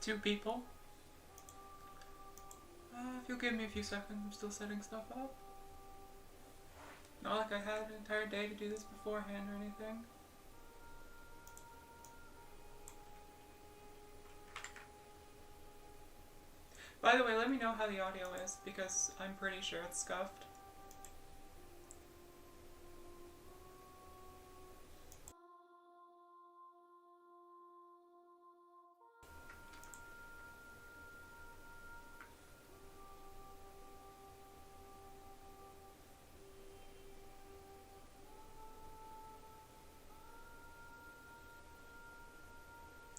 2 people. If you'll give me a few seconds, I'm still setting stuff up. Not like I had an entire day to do this beforehand or anything. By the way, let me know how the audio is, because I'm pretty sure it's scuffed.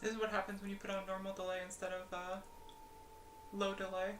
This is what happens when you put on normal delay instead of low delay.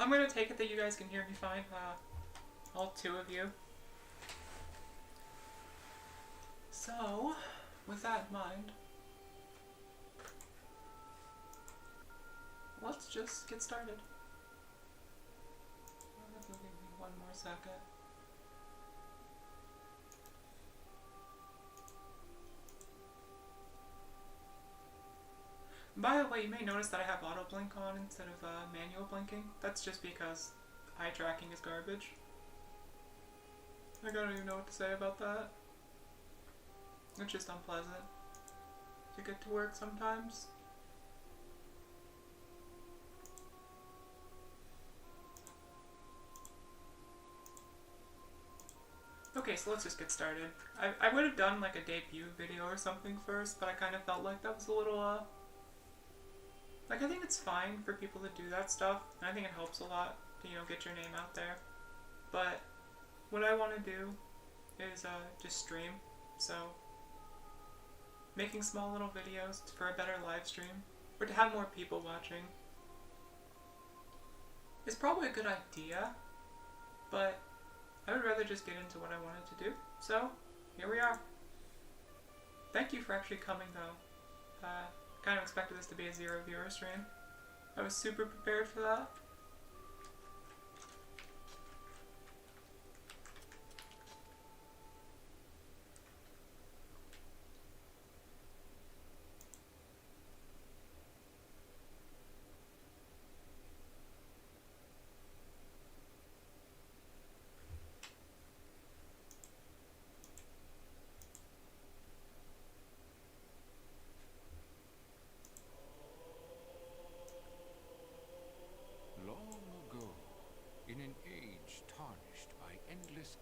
I'm gonna take it that you guys can hear me fine, all 2 of you. So, with that in mind, let's just get started. Give me 1 more second. By the way, you may notice that I have auto blink on instead of manual blinking. That's just because eye tracking is garbage. I don't even know what to say about that. It's just unpleasant to get to work sometimes. Okay, so let's just get started. I would have done like a debut video or something first, but I kind of felt like that was a little like, I think it's fine for people to do that stuff, and I think it helps a lot to, you know, get your name out there. But what I want to do is just stream, so making small little videos for a better live stream, or to have more people watching, is probably a good idea, but I would rather just get into what I wanted to do. So, here we are. Thank you for actually coming, though. Kind of expected this to be a 0 viewer stream. I was super prepared for that.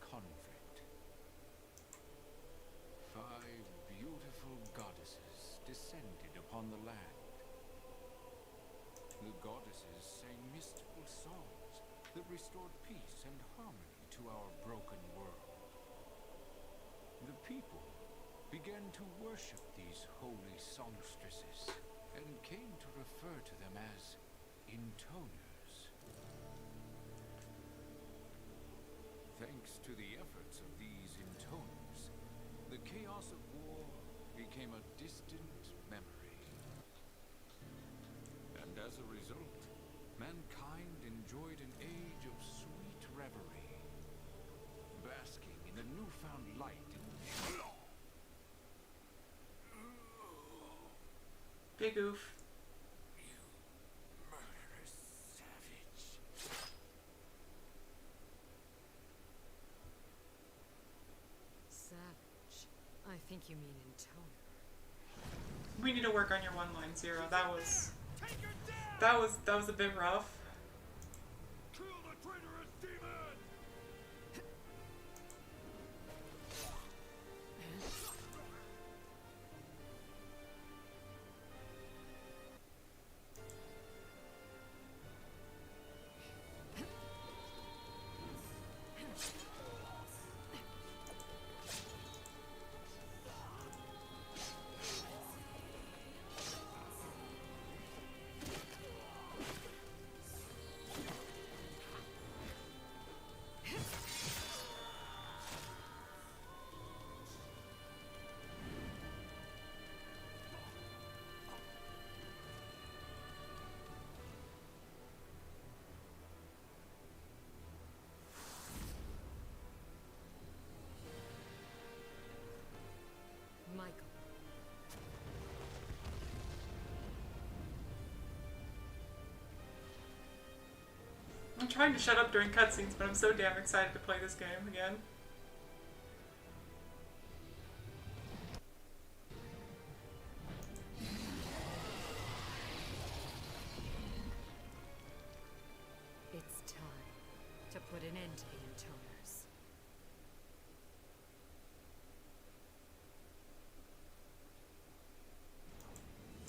Conflict. 5 beautiful goddesses descended upon the land. The goddesses sang mystical songs that restored peace and harmony to our broken world. The people began to worship these holy songstresses and came to refer to them as intoners. Thanks to the efforts of these intoners, the chaos of war became a distant memory. And as a result, mankind enjoyed an age of sweet reverie, basking in the newfound light and Big oof. I think you mean intoner. We need to work on your 1-line 0. That was a bit rough. kill the traitorous demon! trying to shut up during cutscenes, but I'm so damn excited to play this game again. It's time to put an end to the intoners.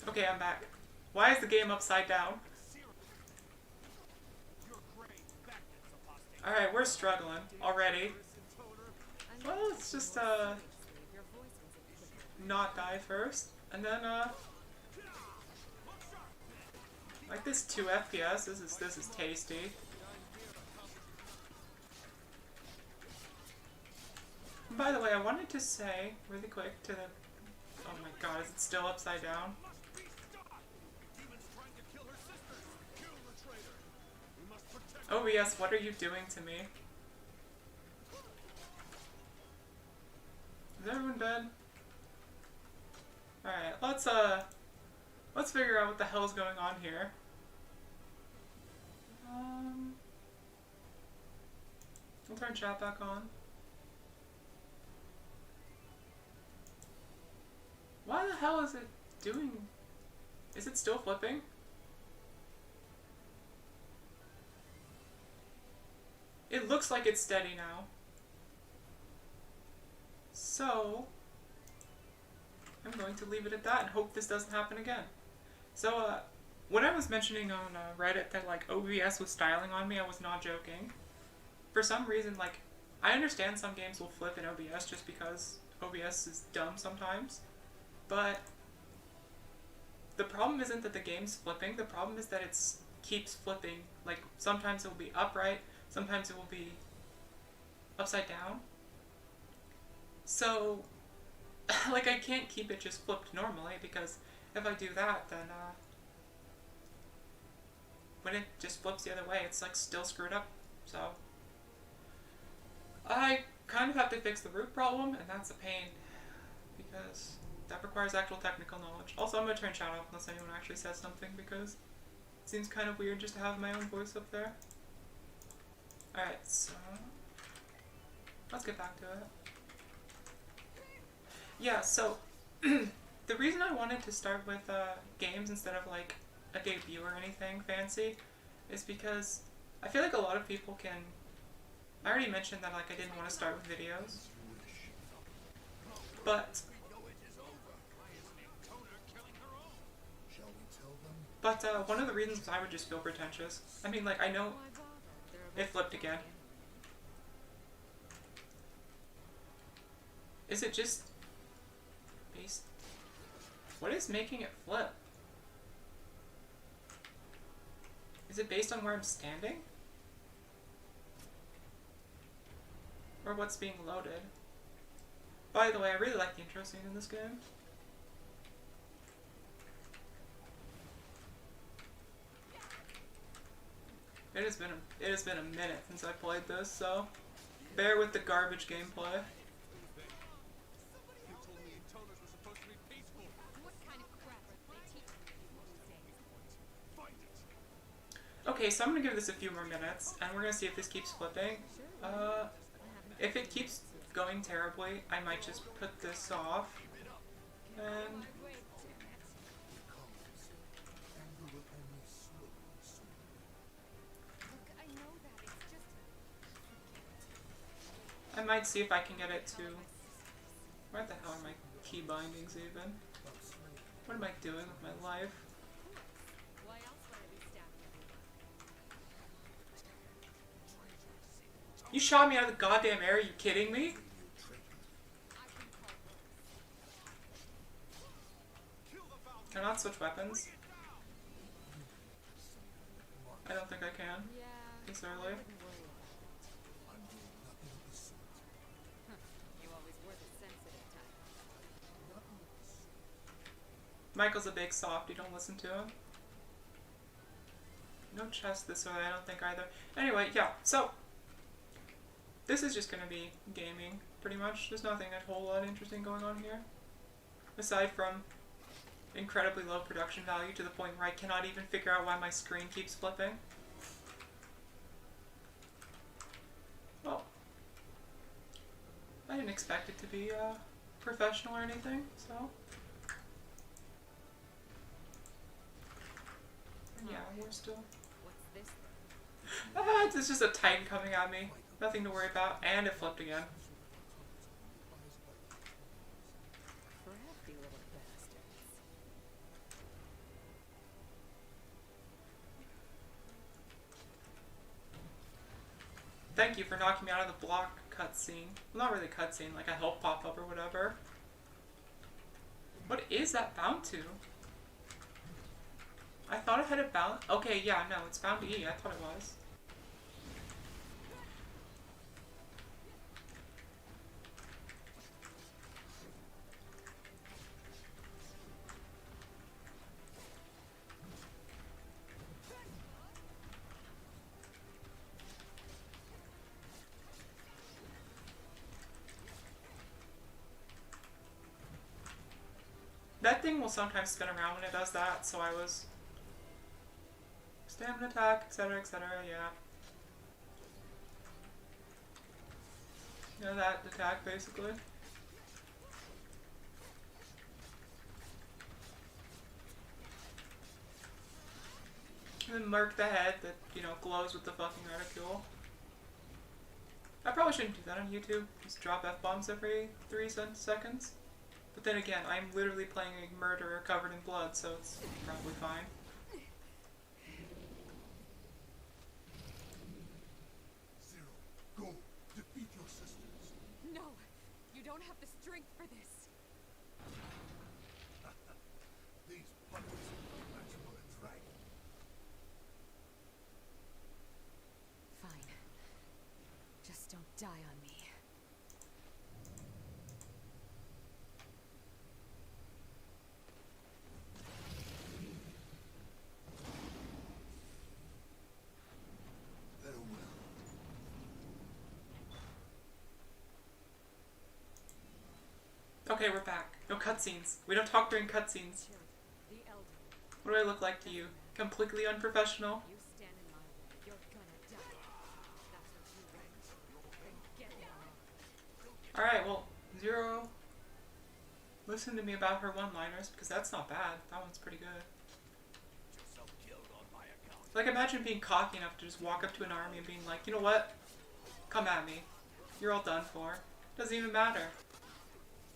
Okay, I'm back. Why is the game upside down? Alright, we're struggling already. Well, let's just, not die first. And then, like this 2 FPS, this is tasty. And by the way, I wanted to say, really quick, to the... Oh my god, is it still upside down? OBS, what are you doing to me? Is everyone dead? Alright, let's figure out what the hell's going on here. We'll turn chat back on. Why the hell is it doing... Is it still flipping? It looks like it's steady now. So, I'm going to leave it at that and hope this doesn't happen again. So, when I was mentioning on Reddit that, like, OBS was styling on me, I was not joking. For some reason, like, I understand some games will flip in OBS just because OBS is dumb sometimes. But the problem isn't that the game's flipping, the problem is that it keeps flipping. Like, sometimes it will be upright, sometimes it will be upside down. So, like, I can't keep it just flipped normally, because if I do that, then, when it just flips the other way, it's, like, still screwed up. So, I kind of have to fix the root problem, and that's a pain, because that requires actual technical knowledge. Also, I'm going to turn chat off unless anyone actually says something, because it seems kind of weird just to have my own voice up there. Alright, so let's get back to it. Yeah, so the reason I wanted to start with games instead of like a debut or anything fancy is because I feel like a lot of people can... I already mentioned that like I didn't want to start with videos, but one of the reasons I would just feel pretentious. I mean, like, I know it flipped again. Is it just based? What is making it flip? Is it based on where I'm standing? Or what's being loaded? By the way, I really like the intro scene in this game. It has been a minute since I played this, so bear with the garbage gameplay. Okay, so I'm gonna give this a few more minutes, and we're gonna see if this keeps flipping. If it keeps going terribly, I might just put this off, and I might see if I can get it to... Where the hell are my key bindings even? What am I doing with my life? You shot me out of the goddamn air, are you kidding me? Can I not switch weapons? I don't think I can. This early. Michael's a big softy, don't listen to him. No chest this way, I don't think either. Anyway, yeah, so this is just gonna be gaming, pretty much. There's nothing a whole lot interesting going on here. Aside from incredibly low production value to the point where I cannot even figure out why my screen keeps flipping. expect it to be professional or anything, so. Yeah, we're still. What's this? It's just a Titan coming at me. Nothing to worry about, and it flipped again. Crafty little bastards. Thank you for knocking me out of the block cutscene. Well, not really cutscene, like a health pop-up or whatever. What is that bound to? I thought it had a bound. Okay, yeah, no, it's bound to E. I thought it was. That thing will sometimes spin around when it does that, so I was... Stamina attack, etc., yeah. You know, that attack, basically. And then mark the head that, you know, glows with the fucking reticule. I probably shouldn't do that on YouTube. Just drop F-bombs every 3 seconds. But then again, I'm literally playing a murderer covered in blood, so it's probably fine. Zero, go. Defeat your sisters. No! You don't have the strength for this! These puppets are much for a dragon. Fine. Just don't die on me. Farewell. Okay, we're back. No cutscenes. We don't talk during cutscenes. The elder. What do I look like to you? Completely unprofessional? You stand in my way, you're gonna die. That's what you want. Then get in. Alright, well, Zero, listen to me about her one-liners, because that's not bad. That one's pretty good. Like, imagine being cocky enough to just walk up to an army and being like, you know what? Come at me. You're all done for. Doesn't even matter.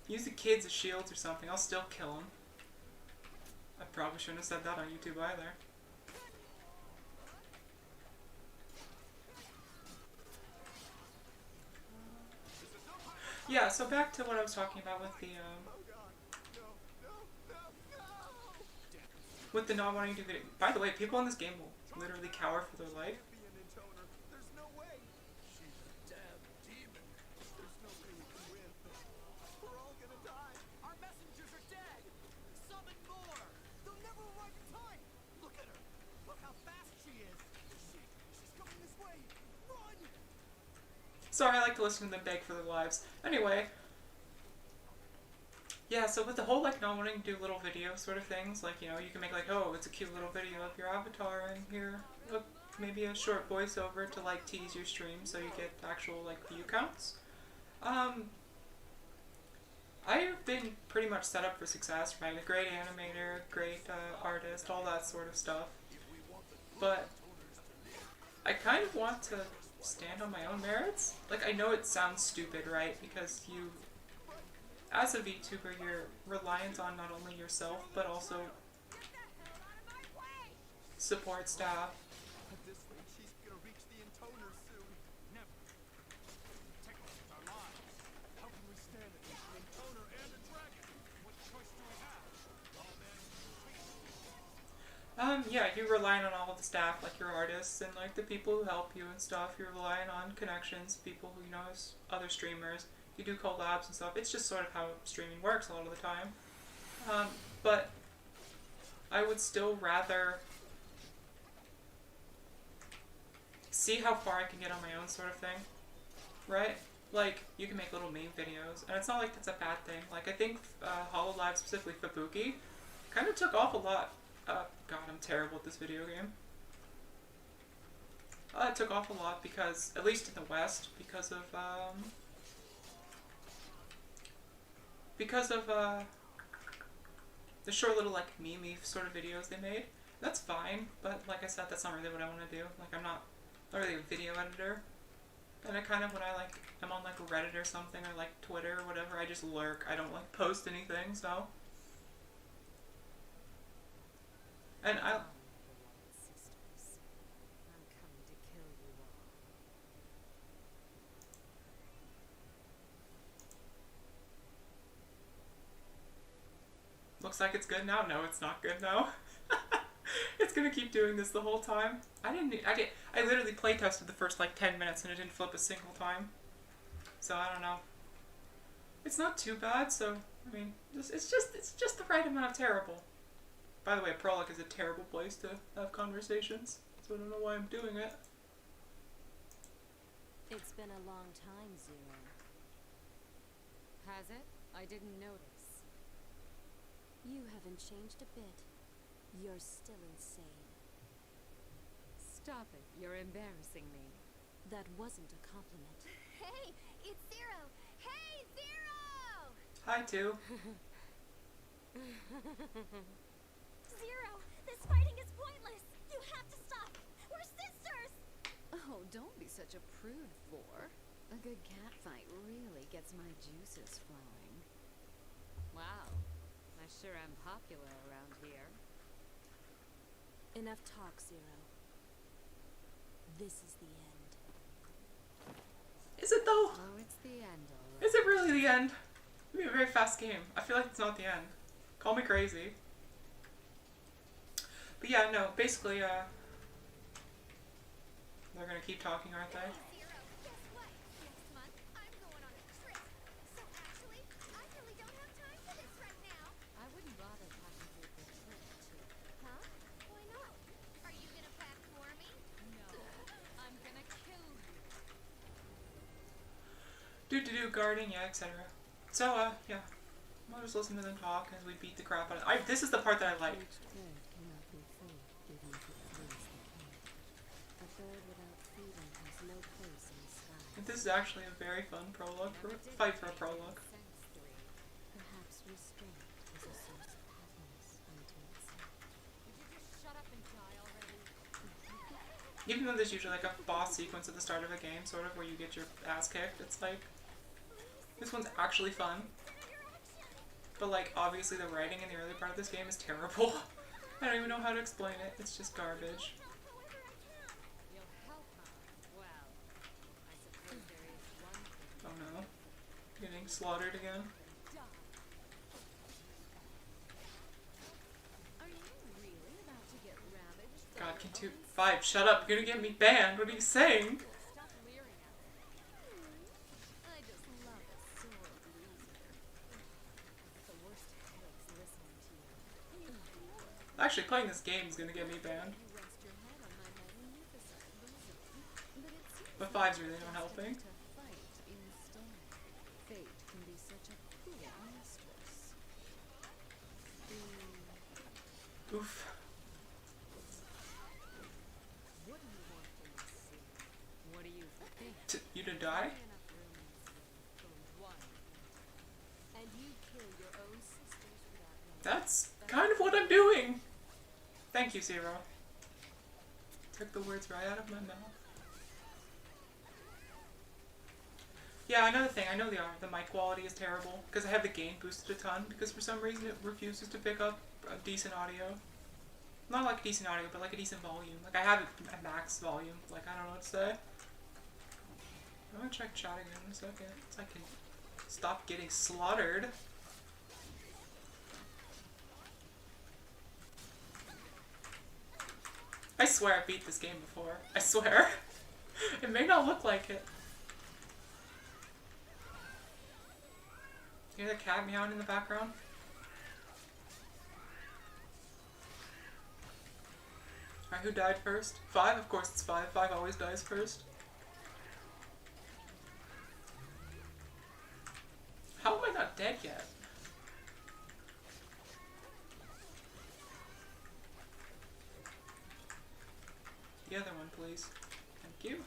Use the kids as shields or something. I'll still kill them. I probably shouldn't have said that on YouTube either. Yeah, so back to what I was talking about with the not wanting to do video. By the way, people in this game will literally cower for their life. There's no way. She's a damn demon. There's no way we can win. We're all gonna die. Our messengers are dead. Summon more. They'll never arrive in time. Look at her. Look how fast she is. She's coming this way. Run. Sorry, I like to listen to them beg for their lives. Anyway. Yeah, so with the whole, like, not wanting to do little video sort of things, like, you know, you can make, like, oh, it's a cute little video of your avatar, and here, look, maybe a short voiceover to, like, tease your stream so you get actual, like, view counts. I've been pretty much set up for success, right? A great animator, great artist, all that sort of stuff. But I kind of want to stand on my own merits. Like, I know it sounds stupid, right? Because you... As a VTuber, you're reliant on not only yourself, but also support staff. At this rate, she's gonna reach the intoners soon. Never. Take our lives. How can we stand against an intoner and a dragon? What choice do we have? Well then, Yeah, you're relying on all of the staff, like your artists and like the people who help you and stuff. You're relying on connections, people who you know as other streamers. You do collabs and stuff. It's just sort of how streaming works a lot of the time. But I would still rather see how far I can get on my own sort of thing. Right? Like, you can make little meme videos, and it's not like that's a bad thing. Like, I think HoloLive, specifically Fubuki, kind of took off a lot. God, I'm terrible at this video game. It took off a lot because, at least in the West, because of, because of the short little like meme sort of videos they made. That's fine, but like I said, that's not really what I want to do. Like I'm not really a video editor. And I kind of, when I like, I'm on like Reddit or something, or like Twitter or whatever, I just lurk. I don't like post anything, so. And I, Sisters, I'm coming to kill you all. looks like it's good now. No, it's not good now. It's gonna keep doing this the whole time. I literally play tested the first like 10 minutes and it didn't flip a single time. So I don't know. It's not too bad, so I mean, it's just the right amount of terrible. By the way, prologue is a terrible place to have conversations, so I don't know why I'm doing it. It's been a long time, Zero. Has it? I didn't notice. You haven't changed a bit. You're still insane. Stop it. You're embarrassing me. That wasn't a compliment. Hey, it's Zero! Hey, Zero! Hi, too. Zero, this fighting is pointless! You have to stop! We're sisters! Oh, don't be such a prude, Four. A good cat fight really gets my juices flowing. Wow. I sure am popular around here. Enough talk, Zero. This is the end. Is it though? Oh, it's the end, alright. Is it really the end? It'd be a very fast game. I feel like it's not the end. Call me crazy. But yeah, no, basically, they're gonna keep talking, aren't they? Hey, Zero, guess what? Next month, I'm going on a trip. So actually, I really don't have time for this right now. I wouldn't bother packing for the trip, too. Huh? Why not? Are you gonna pack for me? No, I'm gonna kill you. Guarding, yeah, etc. So, yeah. I'll just listen to them talk as we beat the crap out of this is the part that I like. Each bird cannot be full, even if it flees the cage. A bird without feeding has no place in the sky. This is actually a very fun prologue fight for a prologue. Perhaps restraint is a source of happiness unto itself. Would you just shut up and die already? Even though there's usually like a boss sequence at the start of a game, sort of, where you get your ass kicked, it's like, this one's actually fun. But like, obviously the writing in the early part of this game is terrible. I don't even know how to explain it, it's just garbage. You'll help her. Well, I suppose there is one thing. Oh no. Getting slaughtered again. Are you really about to get ravaged? God, can 5, shut up, you're gonna get me banned, what are you saying? Stop leering at me. I just love a sore loser. The worst headaches listening to you. Actually, playing this game is gonna get me banned. You rest your head on my magnificent bosom. But it seems But 5's really not helping. to fight instead. Fate can be such a cruel mistress. Oof. What do you want from this scene? What do you think? You to die? Enough room in this world for one. And you kill your own sisters without knowing. That's kind of what I'm doing! Thank you, Zero. Took the words right out of my mouth. Yeah, another thing, I know the mic quality is terrible, because I have the gain boosted a ton, because for some reason it refuses to pick up decent audio. Not like decent audio, but like a decent volume. Like I have it at max volume, like I don't know what to say. I'm gonna check chat again in a second, so I can stop getting slaughtered. I swear I beat this game before. I swear. It may not look like it. You hear the cat meowing in the background? Alright, who died first? 5? Of course it's 5. 5 always dies first. How am I not dead yet? The other one, please. Thank you.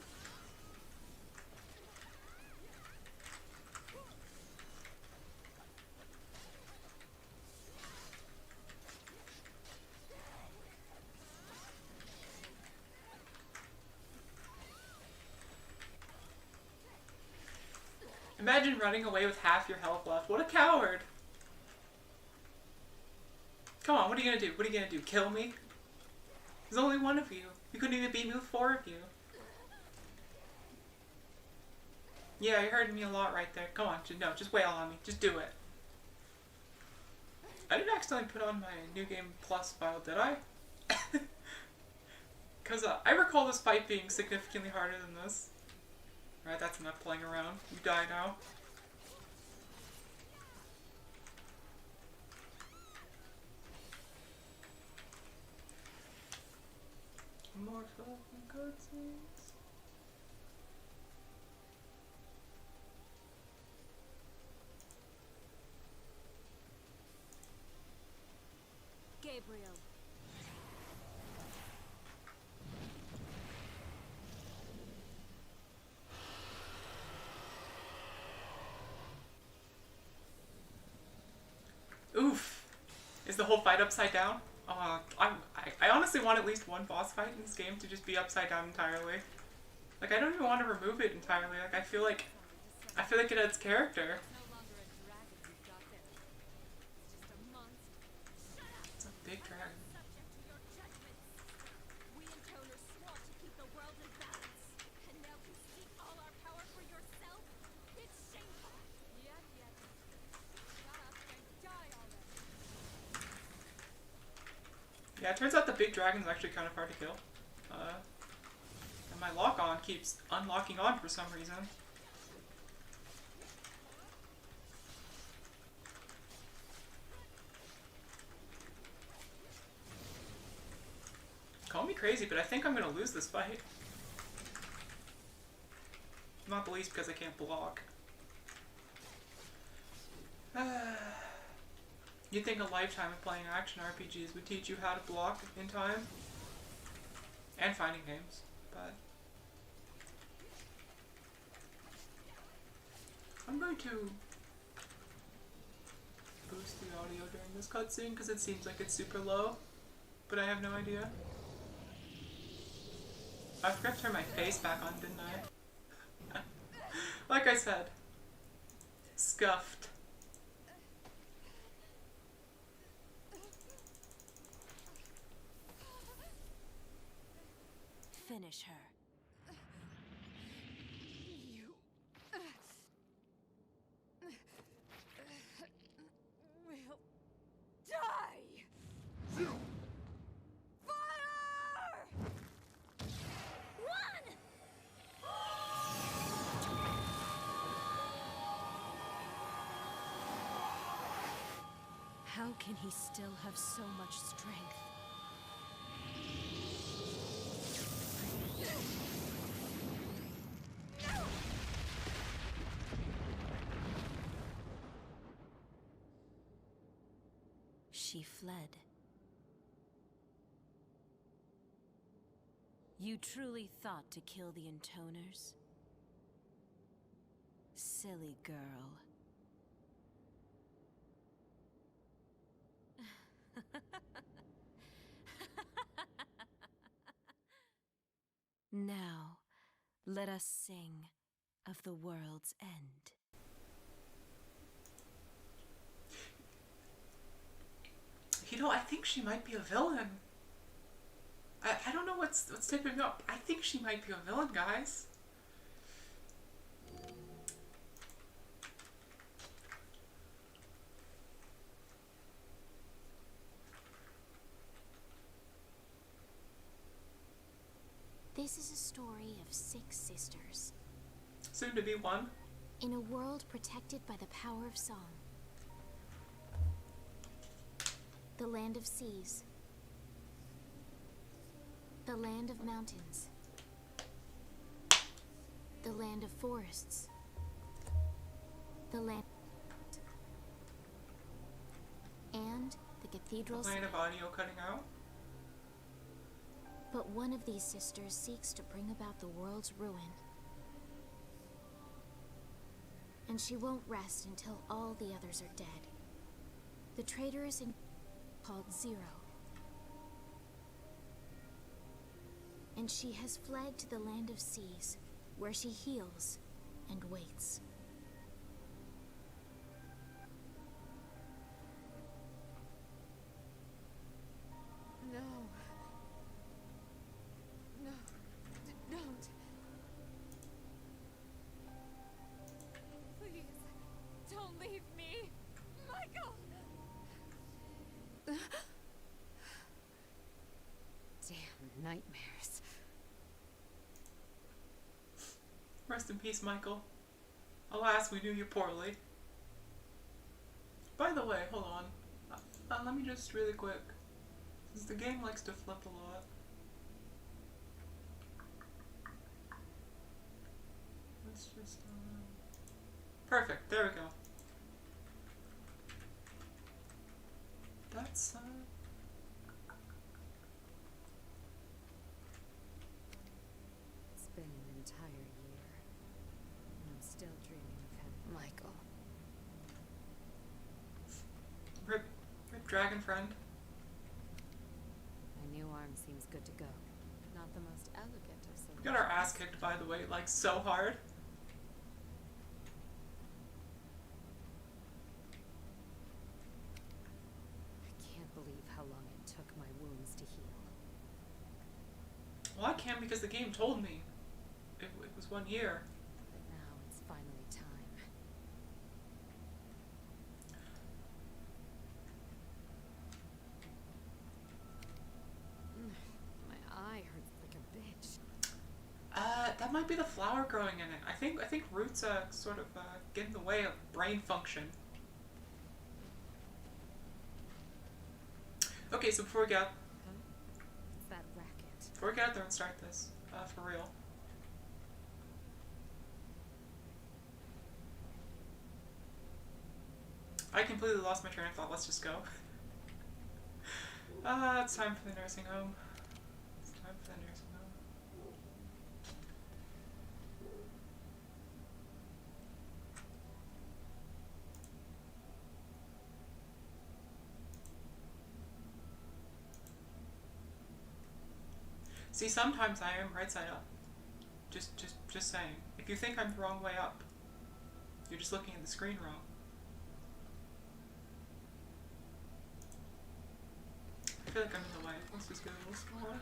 Imagine running away with half your health left. What a coward. Come on, what are you gonna do? What are you gonna do? Kill me? There's only one of you. You couldn't even beat me with 4 of you. Yeah, you heard me a lot right there. Come on, no, just wail on me. Just do it. I didn't accidentally put on my New Game Plus file, did I? Because I recall this fight being significantly harder than this. Alright, that's enough playing around. You die now. More fucking cutscenes. Gabriel. Oof. Is the whole fight upside down? I honestly want at least one boss fight in this game to just be upside down entirely. Like, I don't even want to remove it entirely. Like, I feel like it adds character. It's a big dragon. Yeah, it turns out the big dragon's actually kind of hard to kill. And my lock-on keeps unlocking on for some reason. Call me crazy, but I think I'm gonna lose this fight. Not the least because I can't block. You'd think a lifetime of playing action RPGs would teach you how to block in time. And fighting games, but... I'm going to boost the audio during this cutscene because it seems like it's super low, but I have no idea. I forgot to turn my face back on, didn't I? Like I said, scuffed. Finish her. You will die. Fire! Run! How can he still have so much strength? She fled. You truly thought to kill the intoners? Silly girl. Now, let us sing of the world's end. You know, I think she might be a villain. I don't know what's tipping me up. I think she might be a villain, guys. This is a story of 6 sisters. Soon to be one. In a world protected by the power of song. The land of seas. The land of mountains. The land of forests. The land... And the cathedrals... Line of audio cutting out. But one of these sisters seeks to bring about the world's ruin. And she won't rest until all the others are dead. The traitor is called Zero. And she has fled to the land of seas, where she heals and waits. Rest in peace, Michael. Alas, we knew you poorly. By the way, hold on. Let me just really quick, since the game likes to flip a lot. Let's just, perfect, there we go. That's, It's been an entire year, and I'm still dreaming of him. Michael. Rip dragon friend. My new arm seems good to go. Not the most elegant of solutions. We got our ass kicked, by the way, like so hard. I can't believe how long it took my wounds to heal. Well, I can because the game told me. It was 1 year. But now it's finally time. My eye hurts like a bitch. That might be the flower growing in it. I think roots sort of get in the way of brain function. Okay, so before we get It's that racket. before we get out there and start this, for real. I completely lost my train of thought. Let's just go. It's time for the nursing home. It's time for the nursing home. See, sometimes I am right side up. Just saying. If you think I'm the wrong way up, you're just looking at the screen wrong. I feel like I'm in the way. Let's just go a little slower.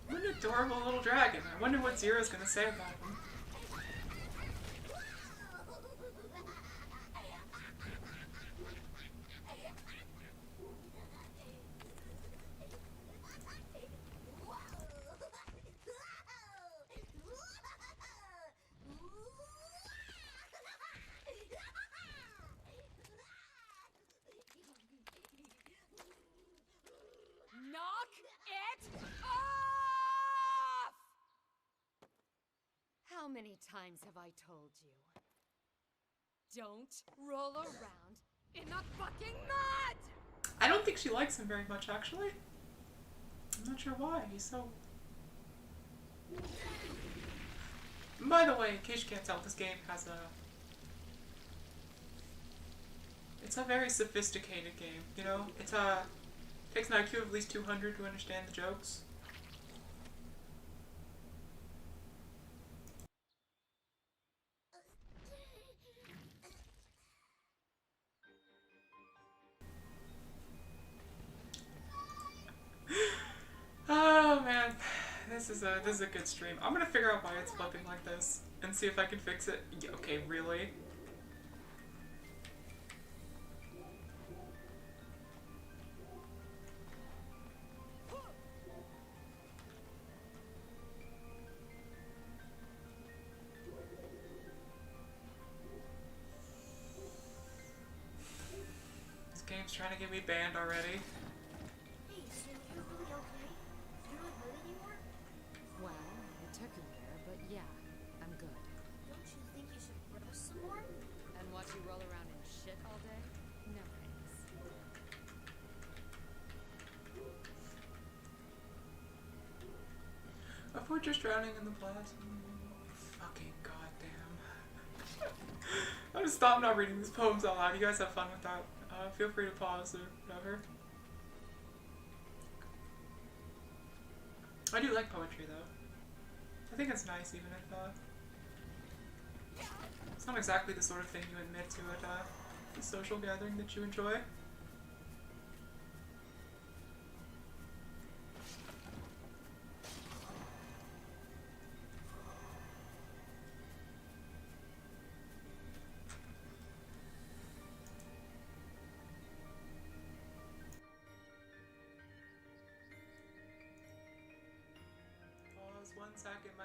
What an adorable little dragon. I wonder what Zero's gonna say about him. Knock it off! How many times have I told you? Don't roll around in the fucking mud! I don't think she likes him very much, actually. I'm not sure why. He's so... By the way, in case you can't tell, this game has a... It's a very sophisticated game, you know? It's a... Takes an IQ of at least 200 to understand the jokes. Oh man, this is a good stream. I'm gonna figure out why it's flipping like this and see if I can fix it. Yeah, okay, really? This game's trying to get me banned already. Hey, so you're really okay? You're not hurt anymore? Well, it took a year, but yeah, I'm good. Don't you think you should rest some more? And watch you roll around in shit all day? No thanks. Before just drowning in the plasma. Fucking goddamn. I'm gonna stop not reading these poems out loud. You guys have fun with that. Feel free to pause or whatever. I do like poetry though. I think it's nice even if it's not exactly the sort of thing you admit to at the social gathering that you enjoy.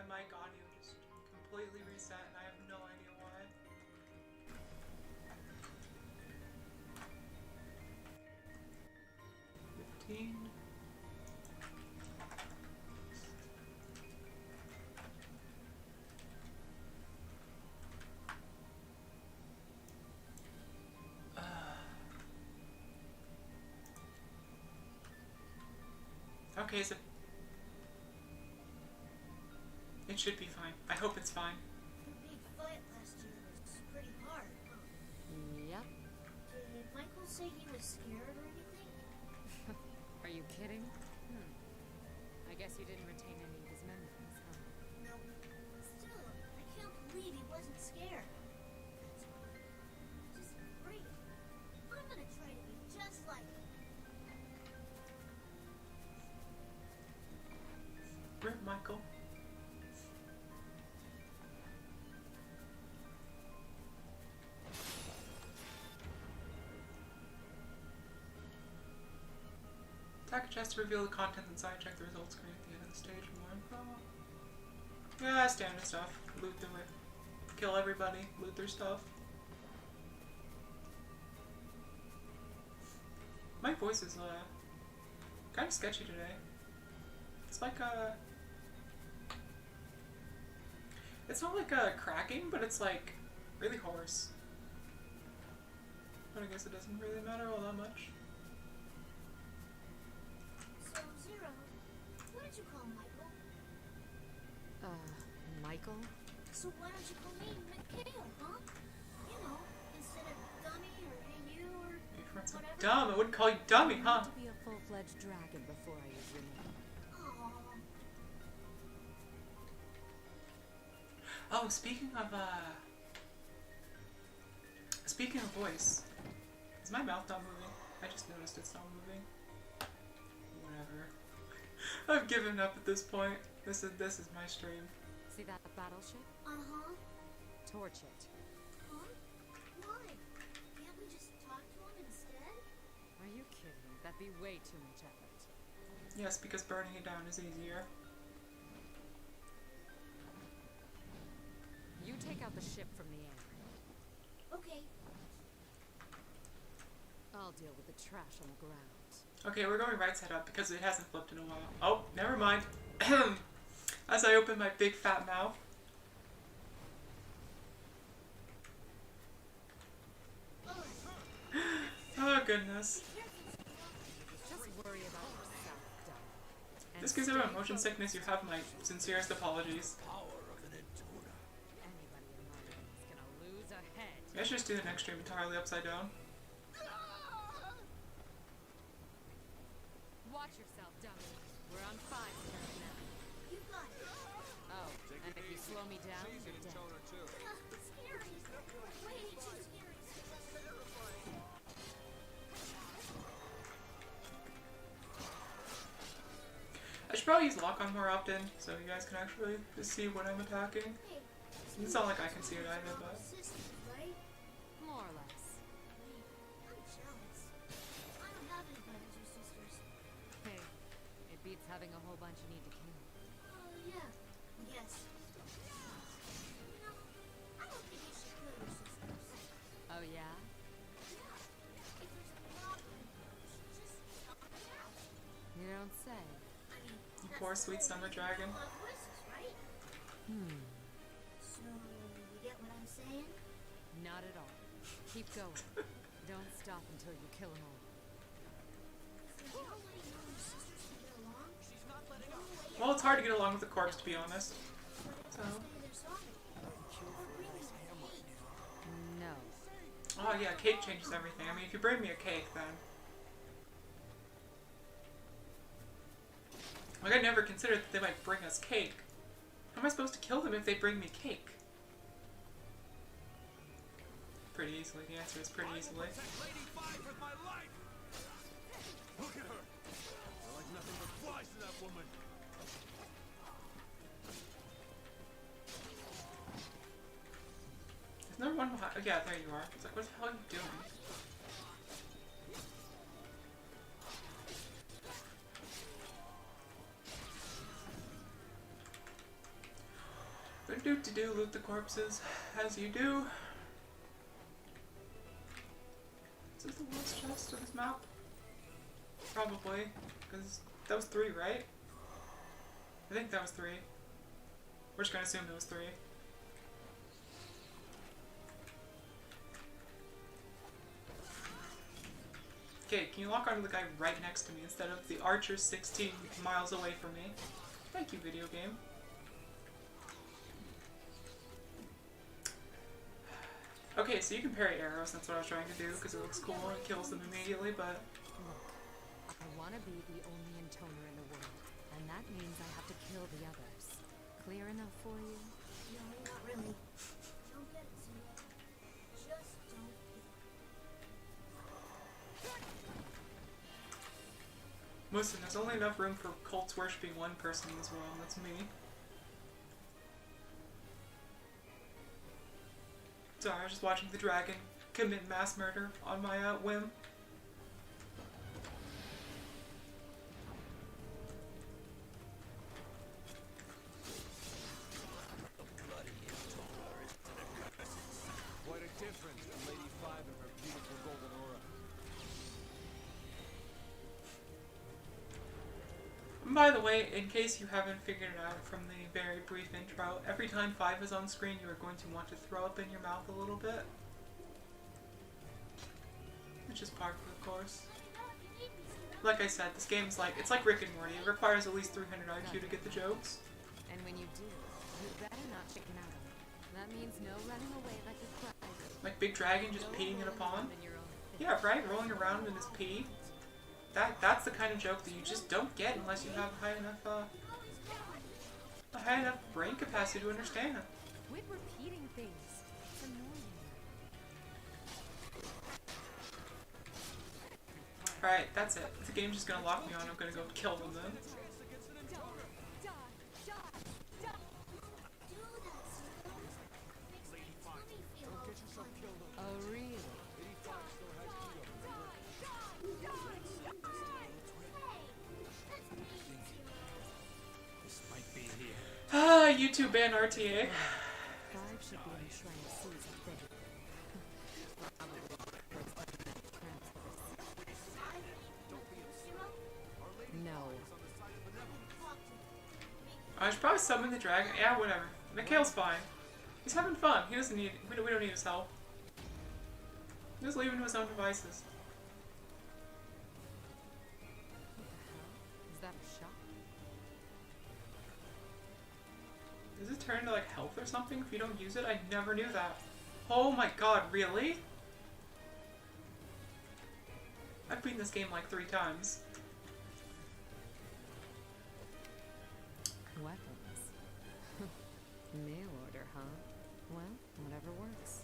mic audio just completely reset and I have no idea why. Okay, so it should be fine. I hope it's fine. The big fight last year was pretty hard, huh? Yep. Did Michael say he was scared or anything? Are you kidding? I guess you didn't retain any of his memories, huh? No. Still, I can't believe he wasn't scared. That's just great. I'm gonna try to be just like him. Rip Michael. Attack a chest to reveal the contents inside. Check the results screen at the end of the stage for more info. Yeah, standard stuff. Loot through it. Kill everybody. Loot their stuff. My voice is kind of sketchy today. It's like it's not like cracking, but it's like really hoarse. But I guess it doesn't really matter all that much. So, Zero, what did you call Michael? Michael? So why don't you call me Mikhail, huh? You know, instead of Dummy or Hey You or Your friends are whatever. dumb. I wouldn't call you dummy, huh? To be a full-fledged dragon before I use your name. Aww. Oh, speaking of voice, is my mouth not moving? I just noticed it's not moving. Whatever. I've given up at this point. This is my stream. See that battleship? Uh-huh. Torch it. Huh? Why? Can't we just talk to him instead? Are you kidding? That'd be way too much effort. Yes, because burning it down is easier. You take out the ship from the air. Okay. I'll deal with the trash on the ground. Okay, we're going right side up because it hasn't flipped in a while. Oh, never mind. As I open my big fat mouth. Oh goodness. Just worry about yourself, Dom. This gives everyone motion sickness. You have my sincerest apologies. Anybody in my room is gonna lose a head. I should just do the next stream entirely upside down. Watch yourself, dummy. We're on 5 turns now. You got it. Oh, and if you slow me down, you're dead. Scary. Way too scary. I should probably use lock on more often so you guys can actually just see what I'm attacking. Hey, It's not like I can see it either, but sisters, right? More or less. I'm jealous. I don't have any brothers or sisters. Hey, it beats having a whole bunch you need to kill. Oh, yeah. Yes. You know, I don't think you should kill your sisters. Oh yeah? Yeah. If there's a problem, you should just help it out. You don't say. I mean, you that's poor the sweet whole summer reason dragon. plot twists, right? So, you get what I'm saying? Not at all. Keep going. Don't stop until you kill them all. Is there no way you and your sisters can get along? She's not letting No up. way. Well, it's hard to get along with a corpse, to be honest. So, They're sorry. Or really hate. No. oh yeah, cake changes everything. I mean, if you bring me a cake, then like I never considered that they might bring us cake. How am I supposed to kill them if they bring me cake? Pretty easily. The answer is pretty easily. Protect Lady 5 with my life. Look at her. They're like nothing but flies to that woman. Is there one behind? Oh, yeah, there you are. It's like, what the hell are you doing? Do loot the corpses as you do. Is this the last chest of this map? Probably, because that was 3, right? I think that was 3. We're just gonna assume it was 3. Okay, can you lock onto the guy right next to me instead of the archer 16 miles away from me? Thank you, video game. Okay, so you can parry arrows, that's what I was trying to do, because it looks cool and it kills them immediately, but... I want to be the only intoner in the world, and that means I have to kill the others. Clear enough for you? No, not really. Don't get it, Zero. Just don't get it. Listen, there's only enough room for cults worshipping one person in this world, and that's me. Sorry, I was just watching the dragon commit mass murder on my whim. Quite a difference from Lady Five and her beautiful golden aura. And by the way, in case you haven't figured it out from the very brief intro, every time 5 is on screen, you are going to want to throw up in your mouth a little bit. Which is part of it, of course. Like I said, this game's like, it's like Rick and Morty. It requires at least 300 IQ to get the jokes. And when you do, you better not chicken out on it. That means no running away like a cry. Like Big Dragon just peeing in a pond. Yeah, right? Rolling around in his pee. That's the kind of joke that you just don't get unless you have a high enough brain capacity to understand. Quit repeating things. It's annoying. Alright, that's it. If the game's just gonna lock me on, I'm gonna go kill them then. Oh, really? This might be here. Ah, YouTube ban RTA. 5 should be enshrined seas of faith. No. I should probably summon the dragon. Yeah, whatever. Mikhail's fine. He's having fun. He doesn't need. We don't need his help. Just leave him to his own devices. What the hell? Is that a shot? Does it turn into like health or something if you don't use it? I never knew that. Oh my god, really? I've beaten this game like 3 times. Weapons. Mail order, huh? Well, whatever works.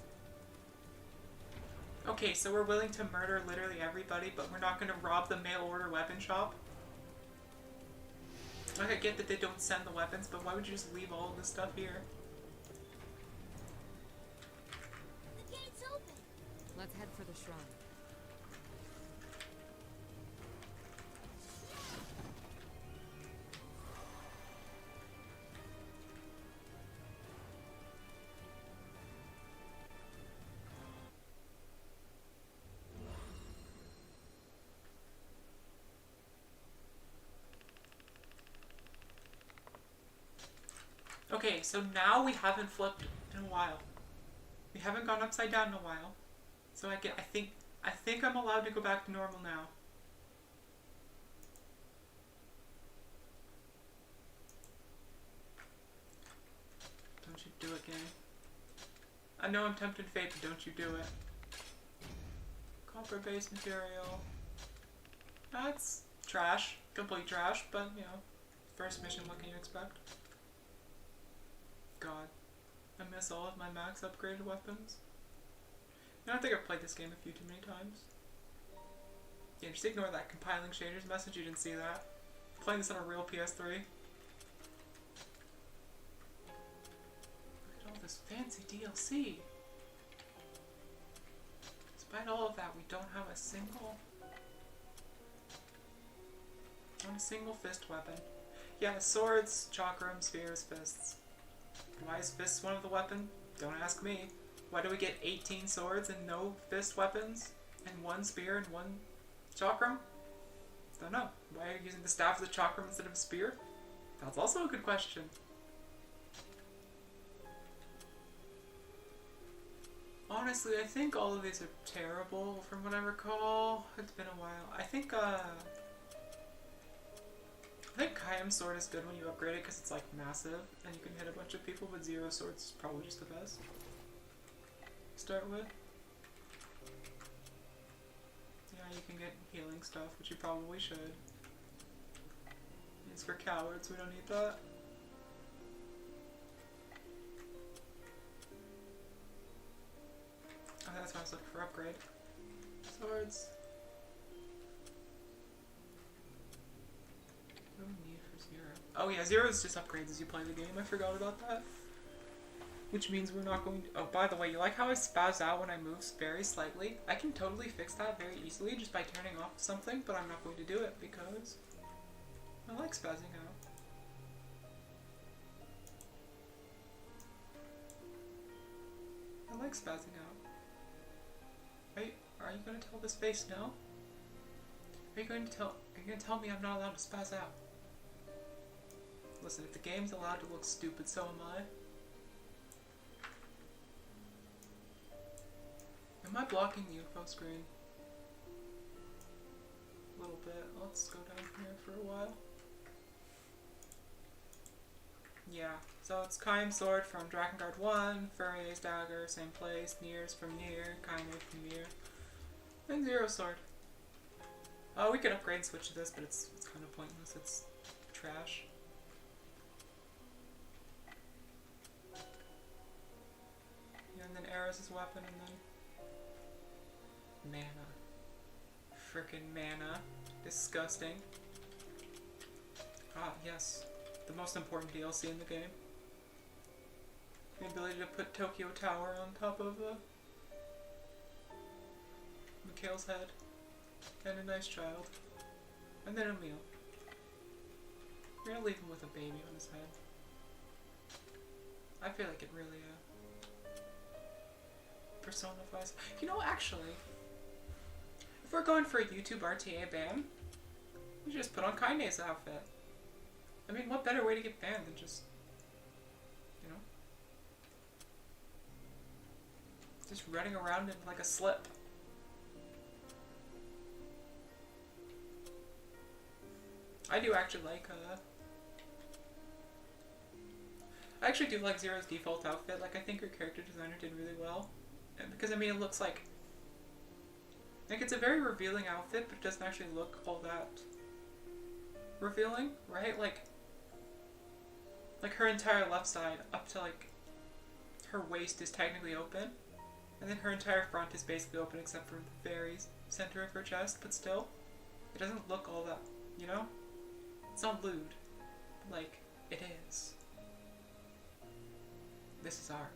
Okay, so we're willing to murder literally everybody, but we're not going to rob the mail order weapon shop? Like, I get that they don't send the weapons, but why would you just leave all of this stuff here? The gate's open. Let's head for the shrine. Okay, so now we haven't flipped in a while. We haven't gone upside down in a while. So I think I'm allowed to go back to normal now. Don't you do it, gang. I know I'm tempting fate, but don't you do it. Copper-based material. That's trash. Complete trash, but, you know, first mission, what can you expect? God. I miss all of my max upgraded weapons. I don't think I've played this game a few too many times. Yeah, just ignore that compiling shaders message, you didn't see that. I'm playing this on a real PS3. Look at all this fancy DLC. Despite all of that, we don't have a single... not a single fist weapon. Yeah, swords, chakram, spears, fists. Why is fists one of the weapons? Don't ask me. Why do we get 18 swords and no fist weapons? And 1 spear and 1 chakram? Don't know. Why are you using the staff as a chakram instead of a spear? That's also a good question. Honestly, I think all of these are terrible from what I recall. It's been a while. I think Kayam's sword is good when you upgrade it because it's like massive and you can hit a bunch of people, but Zero Sword's is probably just the best. Start with. Yeah, you can get healing stuff, which you probably should. It's for cowards, we don't need that. Oh, that's why I was looking for upgrade. Swords. No need for Zero. Oh yeah, Zero is just upgrades as you play the game. I forgot about that. Which means we're not going to... Oh, by the way, you like how I spaz out when I move very slightly? I can totally fix that very easily just by turning off something, but I'm not going to do it because I like spazzing out. I like spazzing out. Are you going to tell this face no? Are you going to tell me I'm not allowed to spaz out? Listen, if the game's allowed to look stupid, so am I. Am I blocking the info screen? A little bit. Let's go down here for a while. Yeah, so it's Kaim's sword from Drakengard 1, Furrier's dagger, same place, Nier's from Nier, Kaine from Nier, and Zero sword. We could upgrade and switch to this, but it's kind of pointless, it's trash. Yeah, and then arrows as a weapon, and then mana. Frickin' mana. Disgusting. Ah, yes. The most important DLC in the game. The ability to put Tokyo Tower on top of Mikhail's head. And a nice child. And then a meal. We're gonna leave him with a baby on his head. I feel like it really personifies. You know, actually, if we're going for a YouTube RTA ban, we should just put on Kaine's outfit. I mean, what better way to get banned than just, you know, just running around in like a slip. I do actually like, I actually do like Zero's default outfit. Like, I think her character designer did really well. And because, I mean, it looks like it's a very revealing outfit, but it doesn't actually look all that revealing, right? Like her entire left side up to, like, her waist is technically open. And then her entire front is basically open except for the very center of her chest, but still, it doesn't look all that, you know? It's not lewd. Like, it is. This is art.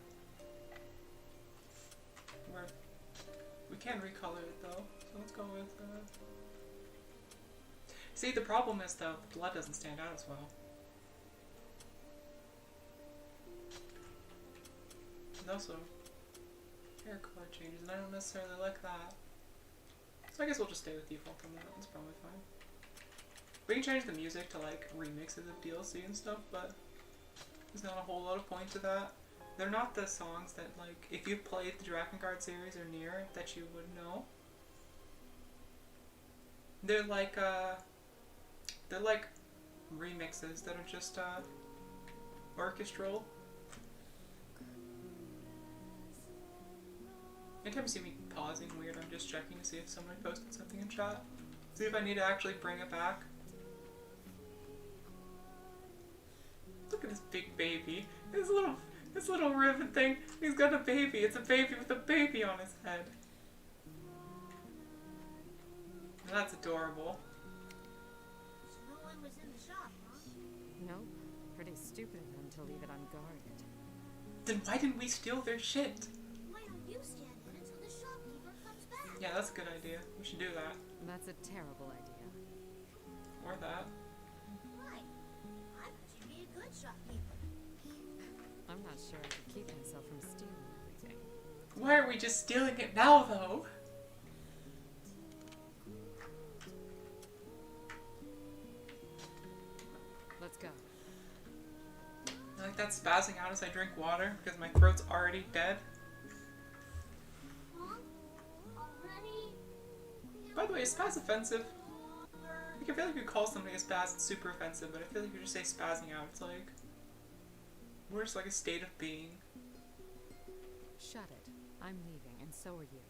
We can recolor it though, so let's go with, See, the problem is though, the blood doesn't stand out as well. And also, hair color changes, and I don't necessarily like that. So I guess we'll just stay with default on that, that's probably fine. We can change the music to like remixes of DLC and stuff, but there's not a whole lot of point to that. They're not the songs that, like, if you played the Drakengard series or Nier, that you would know. They're like remixes that are just orchestral. Anytime you see me pausing weird, I'm just checking to see if someone posted something in chat. See if I need to actually bring it back. Look at this big baby. This little ribbon thing. He's got a baby. It's a baby with a baby on his head. That's adorable. So no one was in the shop, huh? Nope. Pretty stupid of them to leave it unguarded. Then why didn't we steal their shit? Why don't you stand in until the shopkeeper comes back? Yeah, that's a good idea. We should do that. That's a terrible idea. Or that. Why? I bet you'd be a good shopkeeper. I'm not sure I could keep myself from stealing everything. Why are we just stealing it now, though? Let's go. I like that spazzing out as I drink water because my throat's already dead. Mom? Already? By the way, is spaz offensive? Like, I feel like you call somebody a spaz, it's super offensive, but I feel like you just say spazzing out, it's like... We're just like a state of being. Shut it. I'm leaving, and so are you.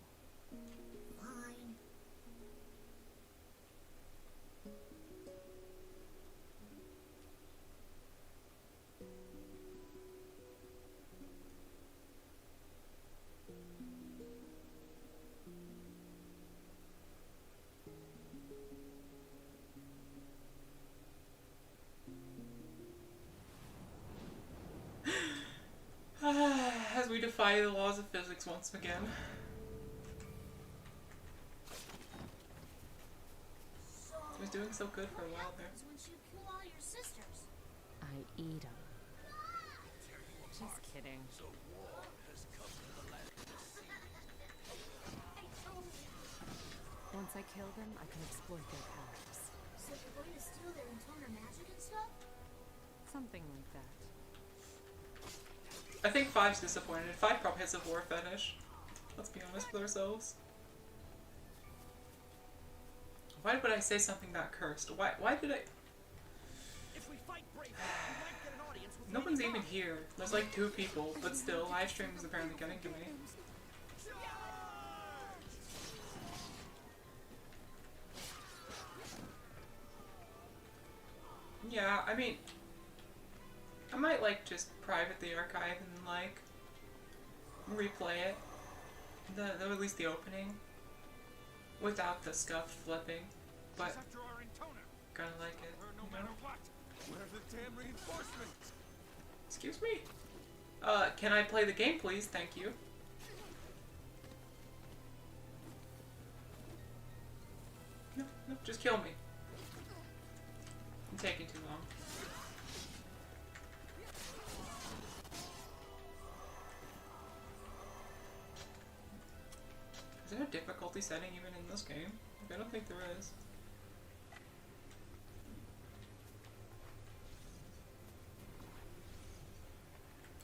Fine. As we defy the laws of physics once again. So, He was doing so good for a while there. happens once you kill all your sisters? I eat them. Just kidding. So war has come to the land of the sea. I told you. Once I kill them, I can exploit their powers. So you're going to steal their encounter magic and stuff? Something like that. I think 5's disappointed. 5 probably has a war fetish. Let's be honest with ourselves. Why would I say something that cursed? Why did I... If we fight bravely, we might get an audience with No one's Lady even Gaga. here. There's like 2 people, but still, live stream is apparently getting to me. Yeah, I mean... I might like just private the archive and like replay it. At least the opening. Without the scuffed flipping. But She's after our intoner. kinda like it. Her no You know? matter what. Where are the damn reinforcements? Excuse me? Can I play the game please? Thank you. No, just kill me. I'm taking too long. Is there a difficulty setting even in this game? Like, I don't think there is.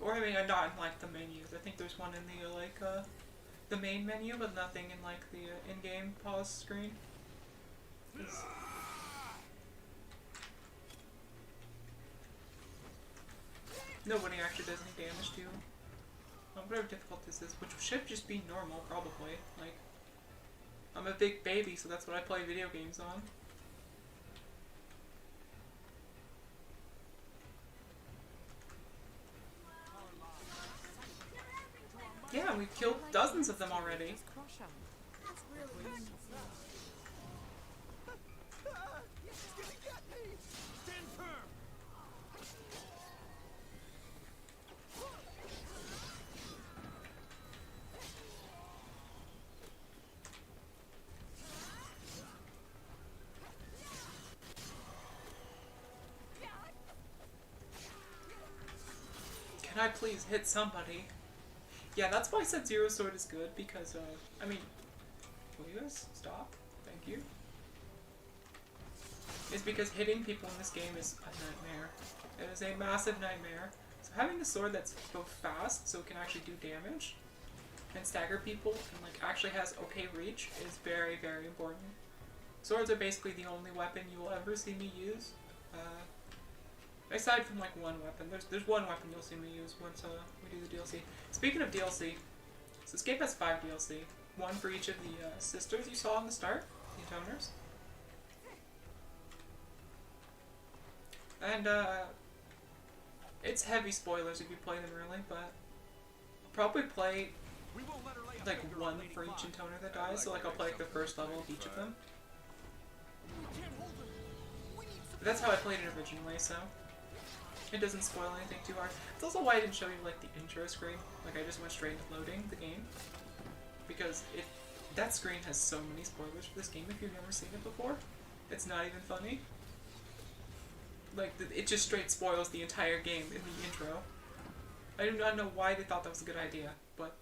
Or I mean, not in like the menus. I think there's one in the the main menu, but nothing in like the in-game pause screen. 'Cause nobody actually does any damage to you. Whatever difficulty this is, which should just be normal, probably. Like, I'm a big baby, so that's what I play video games on. Yeah, we've killed dozens of them already. Just crush 'em. That's really nice. Ah, he's gonna get me! Stand firm. Can I please hit somebody? Yeah, that's why I said Zero Sword is good, because, I mean, will you guys stop? Thank you. It's because hitting people in this game is a nightmare. It is a massive nightmare. So having the sword that's both fast, so it can actually do damage, and stagger people, and like actually has okay reach, is very, very important. Swords are basically the only weapon you will ever see me use. Aside from like one weapon. There's one weapon you'll see me use once we do the DLC. Speaking of DLC, so this game has 5 DLC. One for each of the sisters you saw in the start, the intoners. And it's heavy spoilers if you play them early, but I'll probably play We won't let her lay a like finger one on Lady for each Gaga. intoner that dies, so like I'll play like the first level of each of them. We can't hold her. We need some. But that's how I played it originally, so it doesn't spoil anything too hard. It's also why I didn't show you like the intro screen. Like I just went straight into loading the game. Because that screen has so many spoilers for this game if you've never seen it before. It's not even funny. Like, it just straight spoils the entire game in the intro. I do not know why they thought that was a good idea, but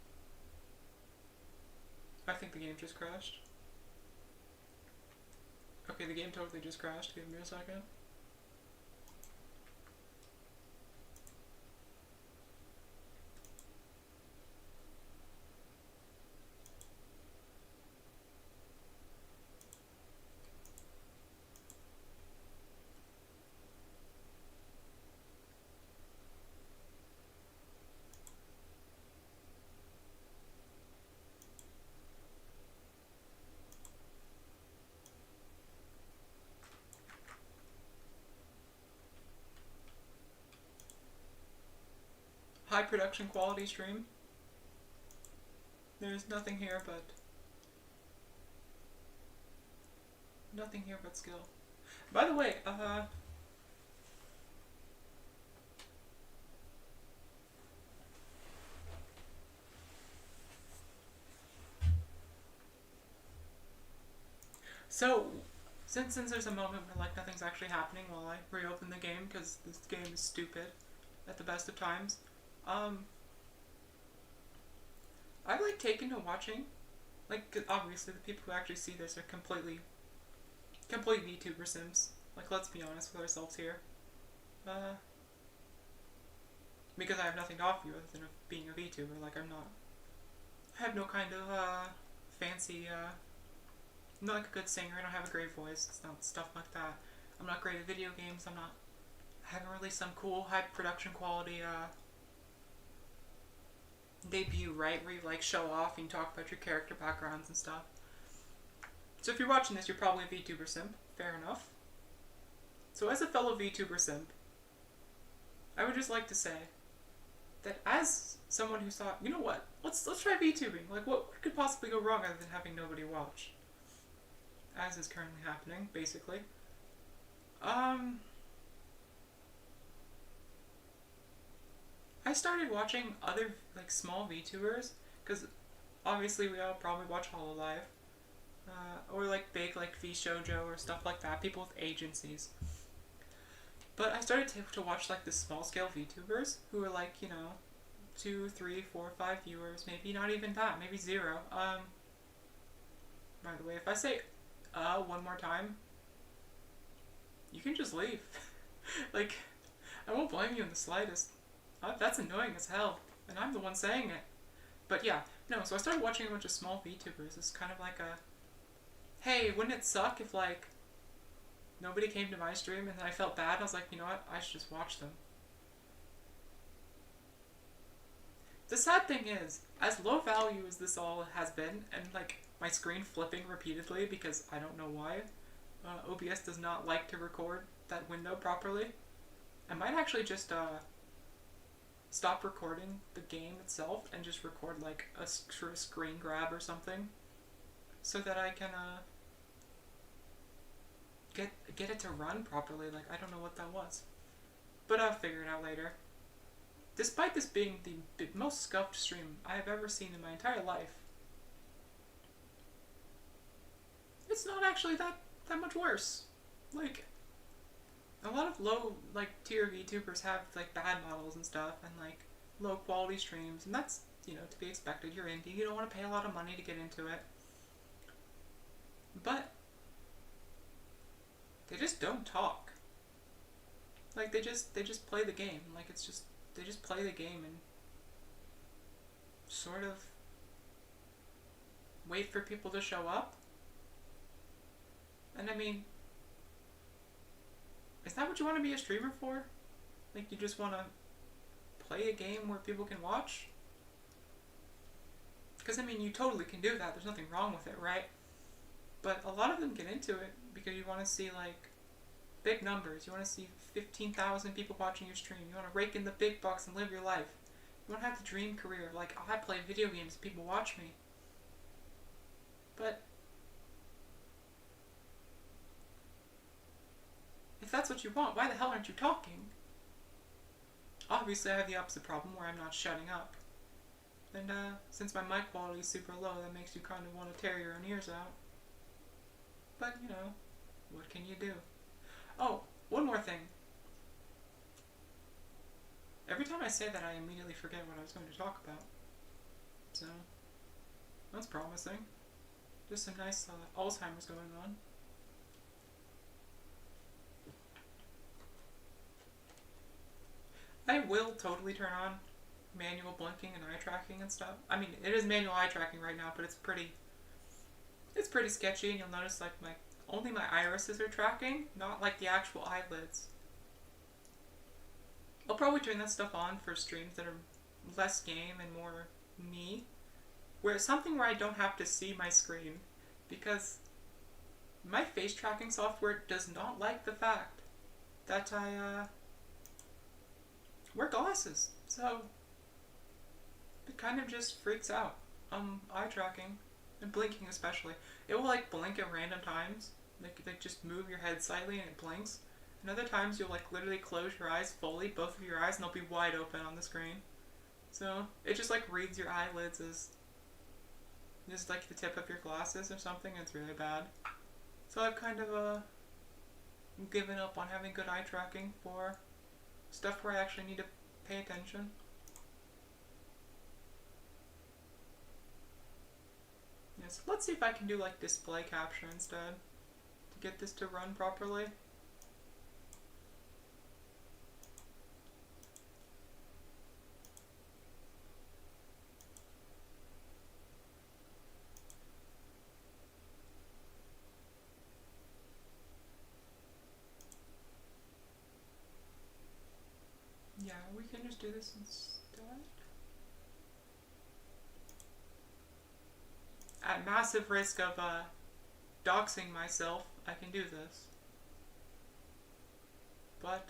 I think the game just crashed. Okay, the game totally just crashed. Give me a second. High production quality stream. There's nothing here but skill. By the way, so since there's a moment where like nothing's actually happening while I reopen the game because this game is stupid at the best of times, I've like taken to watching, like, 'cause obviously the people who actually see this are complete VTuber sims. Like, let's be honest with ourselves here. Because I have nothing to offer you other than being a VTuber. Like, I have no kind of fancy. I'm not like a good singer. I don't have a great voice. It's not stuff like that. I'm not great at video games. I haven't released some cool high production quality debut, right, where you like show off and talk about your character backgrounds and stuff. So if you're watching this, you're probably a VTuber simp. Fair enough. So as a fellow VTuber simp, I would just like to say that as someone who thought, you know what, let's try VTubing. Like, what could possibly go wrong other than having nobody watch? As is currently happening, basically. I started watching other, like, small VTubers, because obviously we all probably watch Hololive, or, like, big, like, V-Shoujo or stuff like that, people with agencies. But I started to watch, like, the small-scale VTubers, who are, like, you know, 2, 3, 4, 5 viewers, maybe not even that, maybe 0. By the way, if I say, one more time, you can just leave. Like, I won't blame you in the slightest. That's annoying as hell, and I'm the one saying it. But yeah, no, so I started watching a bunch of small VTubers. It's kind of like a, hey, wouldn't it suck if, like, nobody came to my stream and then I felt bad? I was like, you know what, I should just watch them. The sad thing is, as low value as this all has been, and, like, my screen flipping repeatedly because I don't know why, OBS does not like to record that window properly. I might actually just, stop recording the game itself and just record like a sort of screen grab or something, so that I can get it to run properly. Like, I don't know what that was, but I'll figure it out later. Despite this being the most scuffed stream I have ever seen in my entire life, it's not actually that much worse. Like, a lot of low, like, tier VTubers have, like, bad models and stuff, and, like, low quality streams, and that's, you know, to be expected. You're indie, you don't want to pay a lot of money to get into it. But they just don't talk. Like, they just play the game. Like, it's just, they just play the game and sort of wait for people to show up. And I mean, is that what you want to be a streamer for? Like, you just want to play a game where people can watch? Because, I mean, you totally can do that. There's nothing wrong with it, right? But a lot of them get into it because you want to see, like, big numbers. You want to see 15,000 people watching your stream. You want to rake in the big bucks and live your life. You want to have the dream career of, like, oh, I play video games and people watch me. But if that's what you want, why the hell aren't you talking? Obviously, I have the opposite problem where I'm not shutting up. And, since my mic quality is super low, that makes you kind of want to tear your own ears out. But, you know, what can you do? Oh, one more thing. Every time I say that, I immediately forget what I was going to talk about. So, that's promising. Just some nice Alzheimer's going on. I will totally turn on manual blinking and eye tracking and stuff. I mean, it is manual eye tracking right now, but it's pretty sketchy, and you'll notice like only my irises are tracking, not like the actual eyelids. I'll probably turn that stuff on for streams that are less game and more me, where it's something where I don't have to see my screen, because my face tracking software does not like the fact that I wear glasses, so it kind of just freaks out. Eye tracking and blinking especially. It will like blink at random times, like just move your head slightly and it blinks. And other times you'll like literally close your eyes fully, both of your eyes, and they'll be wide open on the screen. So it just like reads your eyelids as just like the tip of your glasses or something, and it's really bad. So I've kind of given up on having good eye tracking for stuff where I actually need to pay attention. Yes, let's see if I can do like display capture instead to get this to run properly. Yeah, we can just do this instead. At massive risk of doxing myself, I can do this. But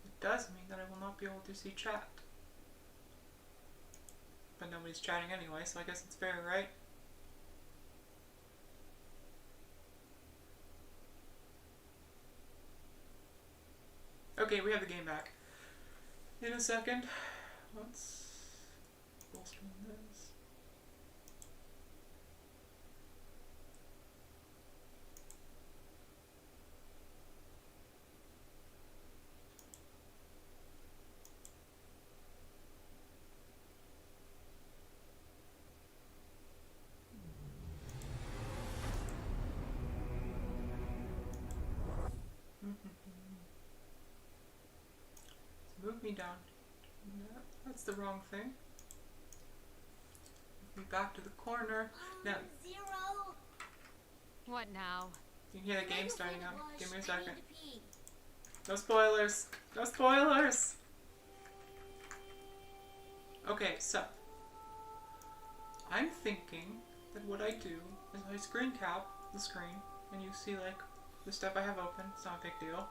it does mean that I will not be able to see chat. But nobody's chatting anyway, so I guess it's fair, right? Okay, we have the game back. In a second, let's full screen this. Move me down. No, that's the wrong thing. Move me back to the corner. Now, Zero. What now? you can hear the game starting up. Give me a second. I need to pee. No spoilers. No spoilers. Okay, so I'm thinking that what I do is I screen cap the screen, and you see like the stuff I have open. It's not a big deal.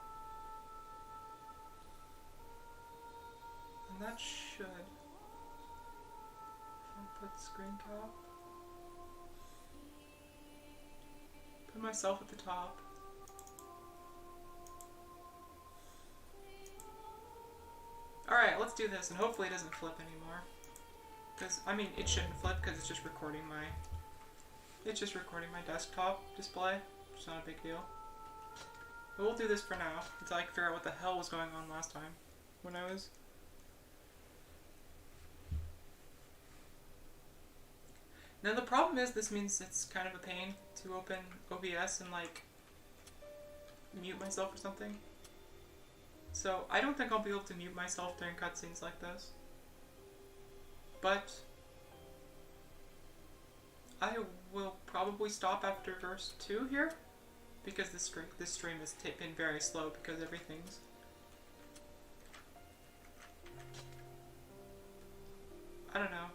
And that should, if I put screen cap, put myself at the top. Alright, let's do this, and hopefully it doesn't flip anymore. Because, I mean, it shouldn't flip because it's just recording my desktop display. It's not a big deal. But we'll do this for now, until I can figure out what the hell was going on last time. When I was... Now the problem is, this means it's kind of a pain to open OBS and like mute myself or something. So I don't think I'll be able to mute myself during cutscenes like this. But I will probably stop after verse 2 here, because this stream has been very slow because everything's... I don't know.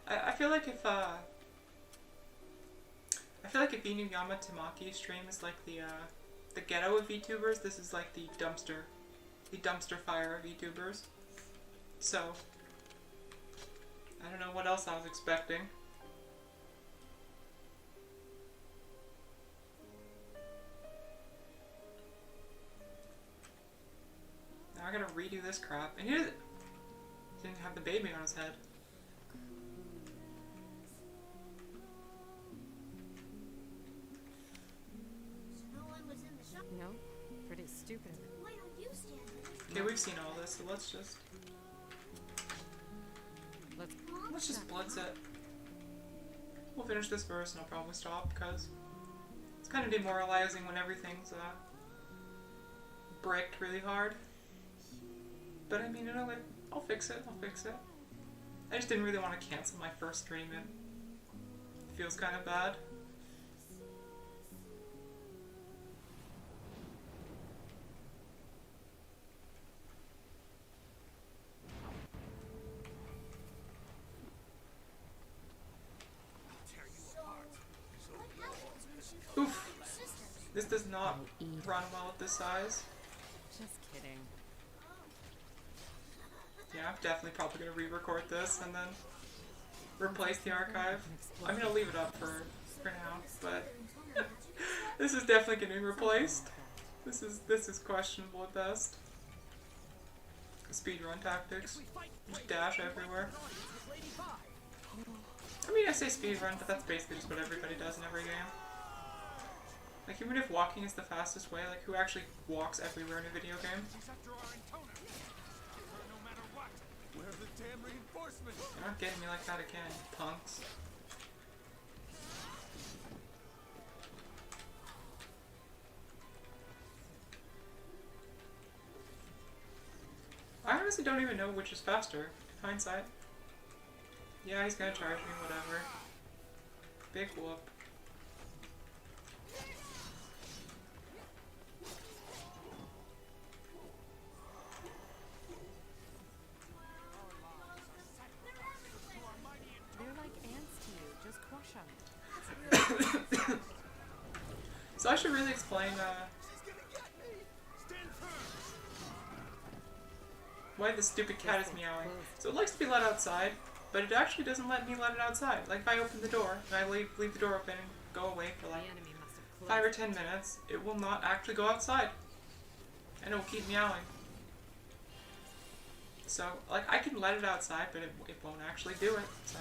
I feel like if Inuyama Tamaki's stream is like the ghetto of VTubers, this is like the dumpster fire of VTubers. So I don't know what else I was expecting. Now I gotta redo this crap. And he didn't have the baby on his head. No? Pretty stupid. Why don't you stand there? Okay, we've seen all this, so let's just... Let's just blitz it. We'll finish this verse and I'll probably stop because it's kind of demoralizing when everything's bricked really hard. But I mean, you know, like, I'll fix it. I just didn't really want to cancel my first stream. It feels kind of bad. Oof. This does not run well at this size. Just kidding. Yeah, I'm definitely probably going to re-record this and then replace the archive. I'm going to leave it up for now, but this is definitely getting replaced. This is questionable at best. Speedrun tactics. Just dash everywhere. I mean, I say speedrun, but that's basically just what everybody does in every game. Like, even if walking is the fastest way, like, who actually walks everywhere in a video game? Where are the damn reinforcements? You're not getting me like that again, punks. I honestly don't even know which is faster. Hindsight. Yeah, he's gonna charge me, whatever. Big whoop. They're like ants to you. Just crush them. So I should really explain why this stupid cat is meowing. So it likes to be let outside, but it actually doesn't let me let it outside. Like, if I open the door and I leave the door open and go away for like 5 or 10 minutes, it will not actually go outside. And it will keep meowing. So, like, I can let it outside, but it won't actually do it. So,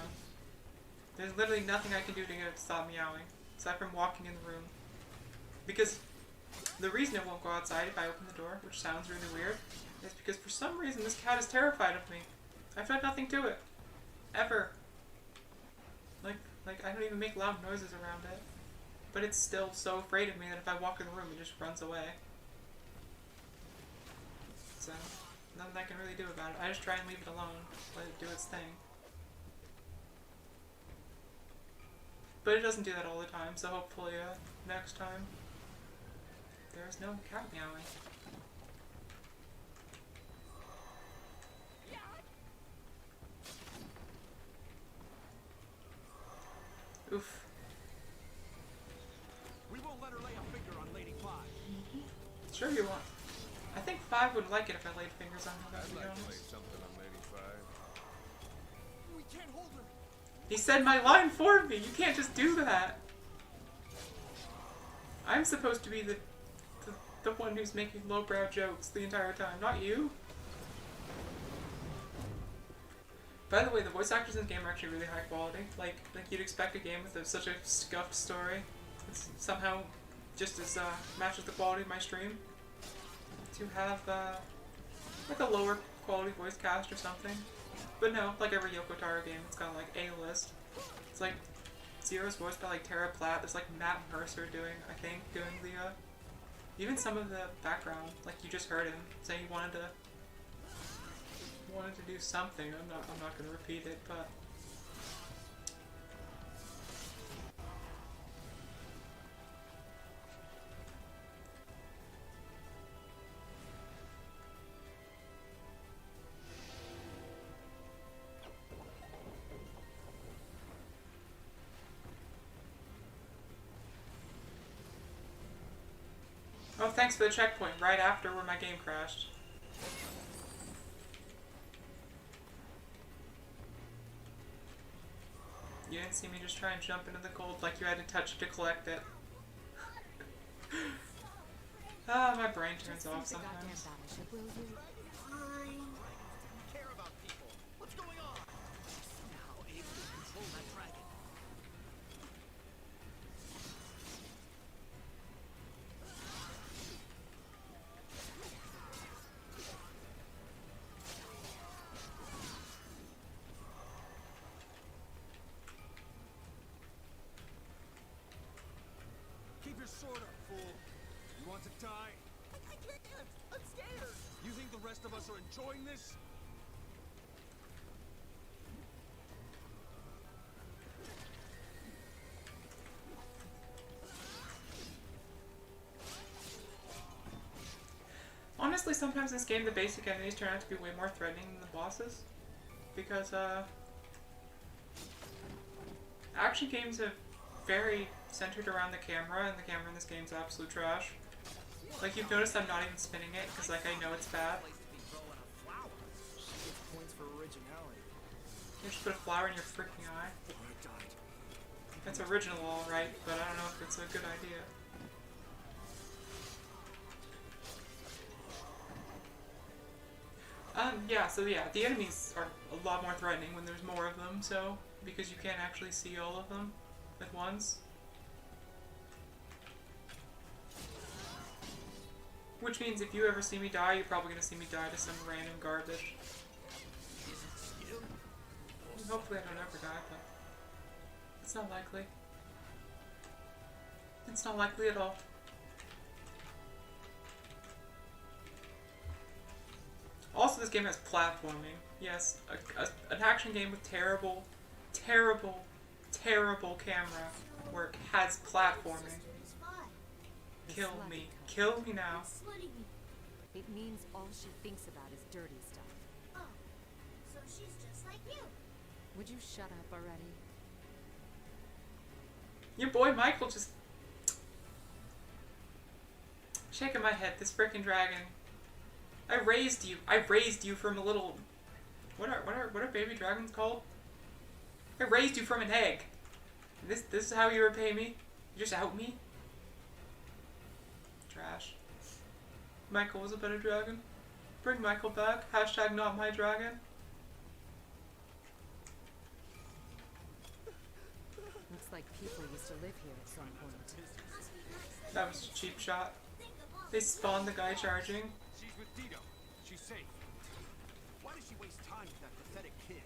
there's literally nothing I can do to get it to stop meowing, aside from walking in the room. Because the reason it won't go outside if I open the door, which sounds really weird, is because for some reason this cat is terrified of me. I've done nothing to it. Ever. Like I don't even make loud noises around it. But it's still so afraid of me that if I walk in the room, it just runs away. So, nothing I can really do about it. I just try and leave it alone. Let it do its thing. But it doesn't do that all the time, so hopefully next time there's no cat meowing. Oof. We won't let her lay a finger on Lady Five. Sure you won't. I think 5 would like it if I laid fingers on her, to be I'd like to lay honest. something on Lady Five. We can't hold her. He said my line for me! You can't just do that! I'm supposed to be the one who's making lowbrow jokes the entire time, not you. By the way, the voice actors in the game are actually really high quality. Like you'd expect a game with such a scuffed story. It's somehow just as matches the quality of my stream. To have like a lower quality voice cast or something. But no, like every Yoko Taro game, it's got like A-list. It's like Zero's voiced by like Tara Platt. There's like Matt Mercer doing the even some of the background. Like you just heard him saying he wanted to do something. I'm not gonna repeat it, but oh, thanks for the checkpoint right after where my game crashed. You didn't see me just try and jump into the gold like you had to touch it to collect it. Ah, my brain turns off sometimes. Fine. Care about people. What's going on? Somehow able to control that dragon. Sort of, fool. You want to die? I can't. I'm scared. You think the rest of us are enjoying this? Honestly, sometimes in this game the basic enemies turn out to be way more threatening than the bosses. Because, action games have very centered around the camera, and the camera in this game is absolute trash. Like, you've noticed I'm not even spinning it, because, like, I know it's bad. Points for originality. You just put a flower in your freaking eye. That's original, alright, but I don't know if it's a good idea. Yeah, the enemies are a lot more threatening when there's more of them, so, because you can't actually see all of them at once. Which means if you ever see me die, you're probably gonna see me die to some random garbage. Hopefully I don't ever die, but it's not likely. It's not likely at all. Also, this game has platforming. Yes, an action game with terrible camera work has platforming. Kill me. Kill me now. It means all she thinks about is dirty stuff. Oh, so she's just like you. Would you shut up already? Your boy Michael just shaking my head. This frickin' dragon. I raised you from a little. What are baby dragons called? I raised you from an egg. This is how you repay me? You just out me? Trash. Michael was a better dragon. Bring Michael back. Hashtag not my dragon. Looks like people used to live here at some point. That was a cheap shot. They spawned the guy charging. She's with Dito. She's safe. Why does she waste time with that pathetic kid?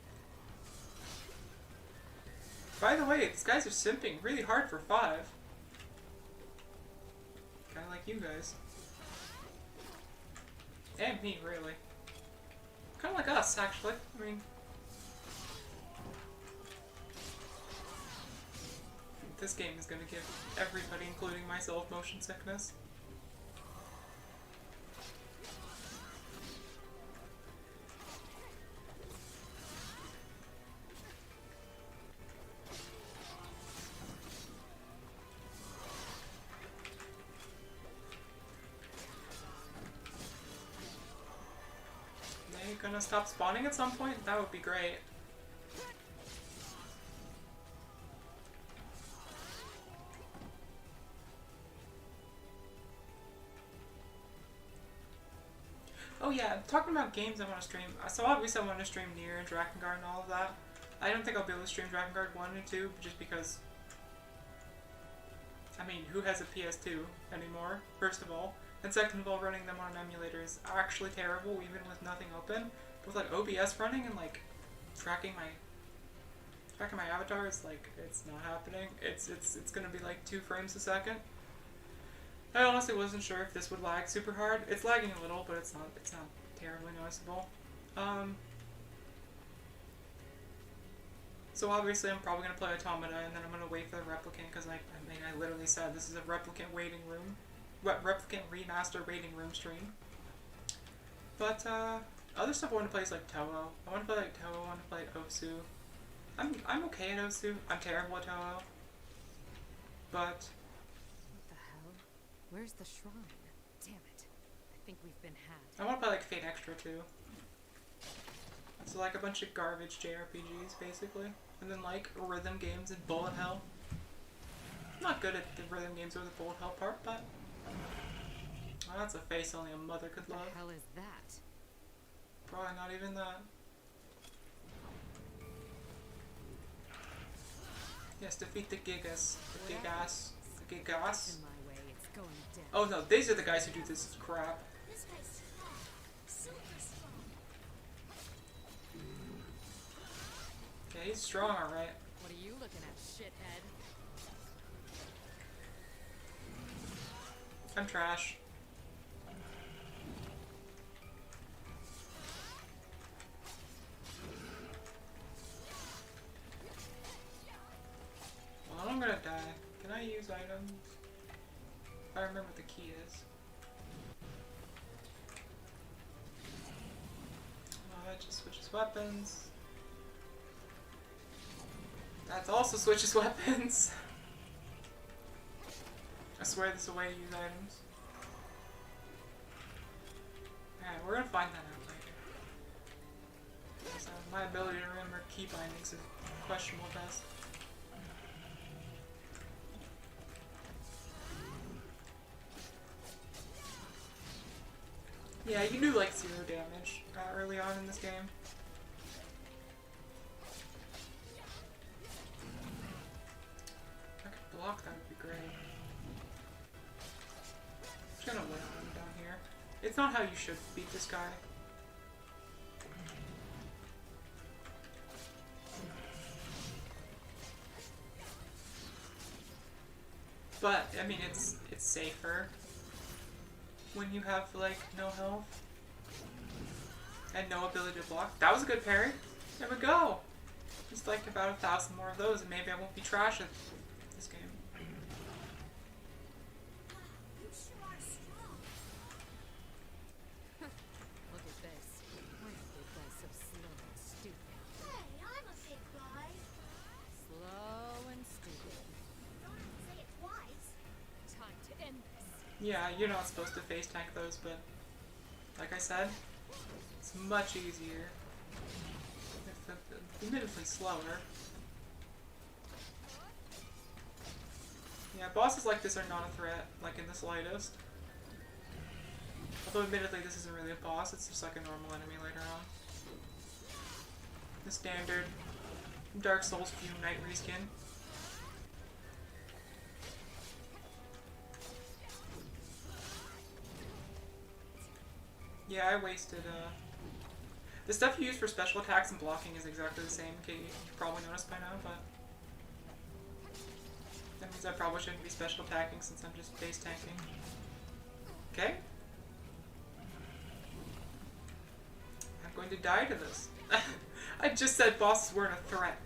By the way, these guys are simping really hard for 5. Kinda like you guys. And me, really. Kinda like us, actually. I mean... This game is gonna give everybody, including myself, motion sickness. Gonna stop spawning at some point? That would be great. Oh yeah, talking about games I want to stream. So obviously I want to stream Nier and Drakengard and all of that. I don't think I'll be able to stream Drakengard 1 and 2 just because... I mean, who has a PS2 anymore, first of all? And second of all, running them on an emulator is actually terrible, even with nothing open. With like OBS running and like tracking my avatar is like, it's not happening. It's gonna be like 2 frames a second. I honestly wasn't sure if this would lag super hard. It's lagging a little, but it's not terribly noticeable. So obviously I'm probably gonna play Automata and then I'm gonna wait for the replicant because I literally said this is a replicant waiting room. Replicant remaster waiting room stream. But other stuff I want to play is like Toho. I want to play like Toho. I want to play Osu. I'm okay at Osu. I'm terrible at Toho. But What the hell? Where's the shrine? Damn it. I think we've been had. I want to play like Fate Extra too. So like a bunch of garbage JRPGs basically, and then like rhythm games and bullet hell. I'm not good at the rhythm games or the bullet hell part, but. Oh, that's a face only a mother could love. What the hell is that? Probably not even that. Yes, defeat the Gigas. The Gigas. The Gigas. In my way, it's going down. Oh no, these are the guys who do this crap. This guy's strong. Super strong. Okay, he's strong, alright. What are you looking at, shithead? I'm trash. Well, I'm gonna die. Can I use items? If I remember what the key is. It just switches weapons. That also switches weapons. I swear this is a way to use items. Alright, we're gonna find that out later. So my ability to remember key bindings is questionable at best. Yeah, you do like 0 damage early on in this game. If I could block, that would be great. I'm just gonna wait on him down here. It's not how you should beat this guy. But, I mean, it's safer when you have, like, no health and no ability to block. That was a good parry. There we go. Just like about 1,000 more of those and maybe I won't be trash at this game. You sure are strong. Look at this. Why are big guys so slow and stupid? Hey, I'm a big guy. Slow and stupid. Don't have to say it twice. Time to end this. Yeah, you're not supposed to face tank those, but like I said, it's much easier. It's admittedly slower. Yeah, bosses like this are not a threat, like in the slightest. Although admittedly this isn't really a boss, it's just like a normal enemy later on. The standard Dark Souls Fume Knight reskin. Yeah, I wasted, the stuff you use for special attacks and blocking is exactly the same, okay, you probably noticed by now, but that means I probably shouldn't be special attacking since I'm just base tanking. Okay? I'm going to die to this. I just said bosses weren't a threat.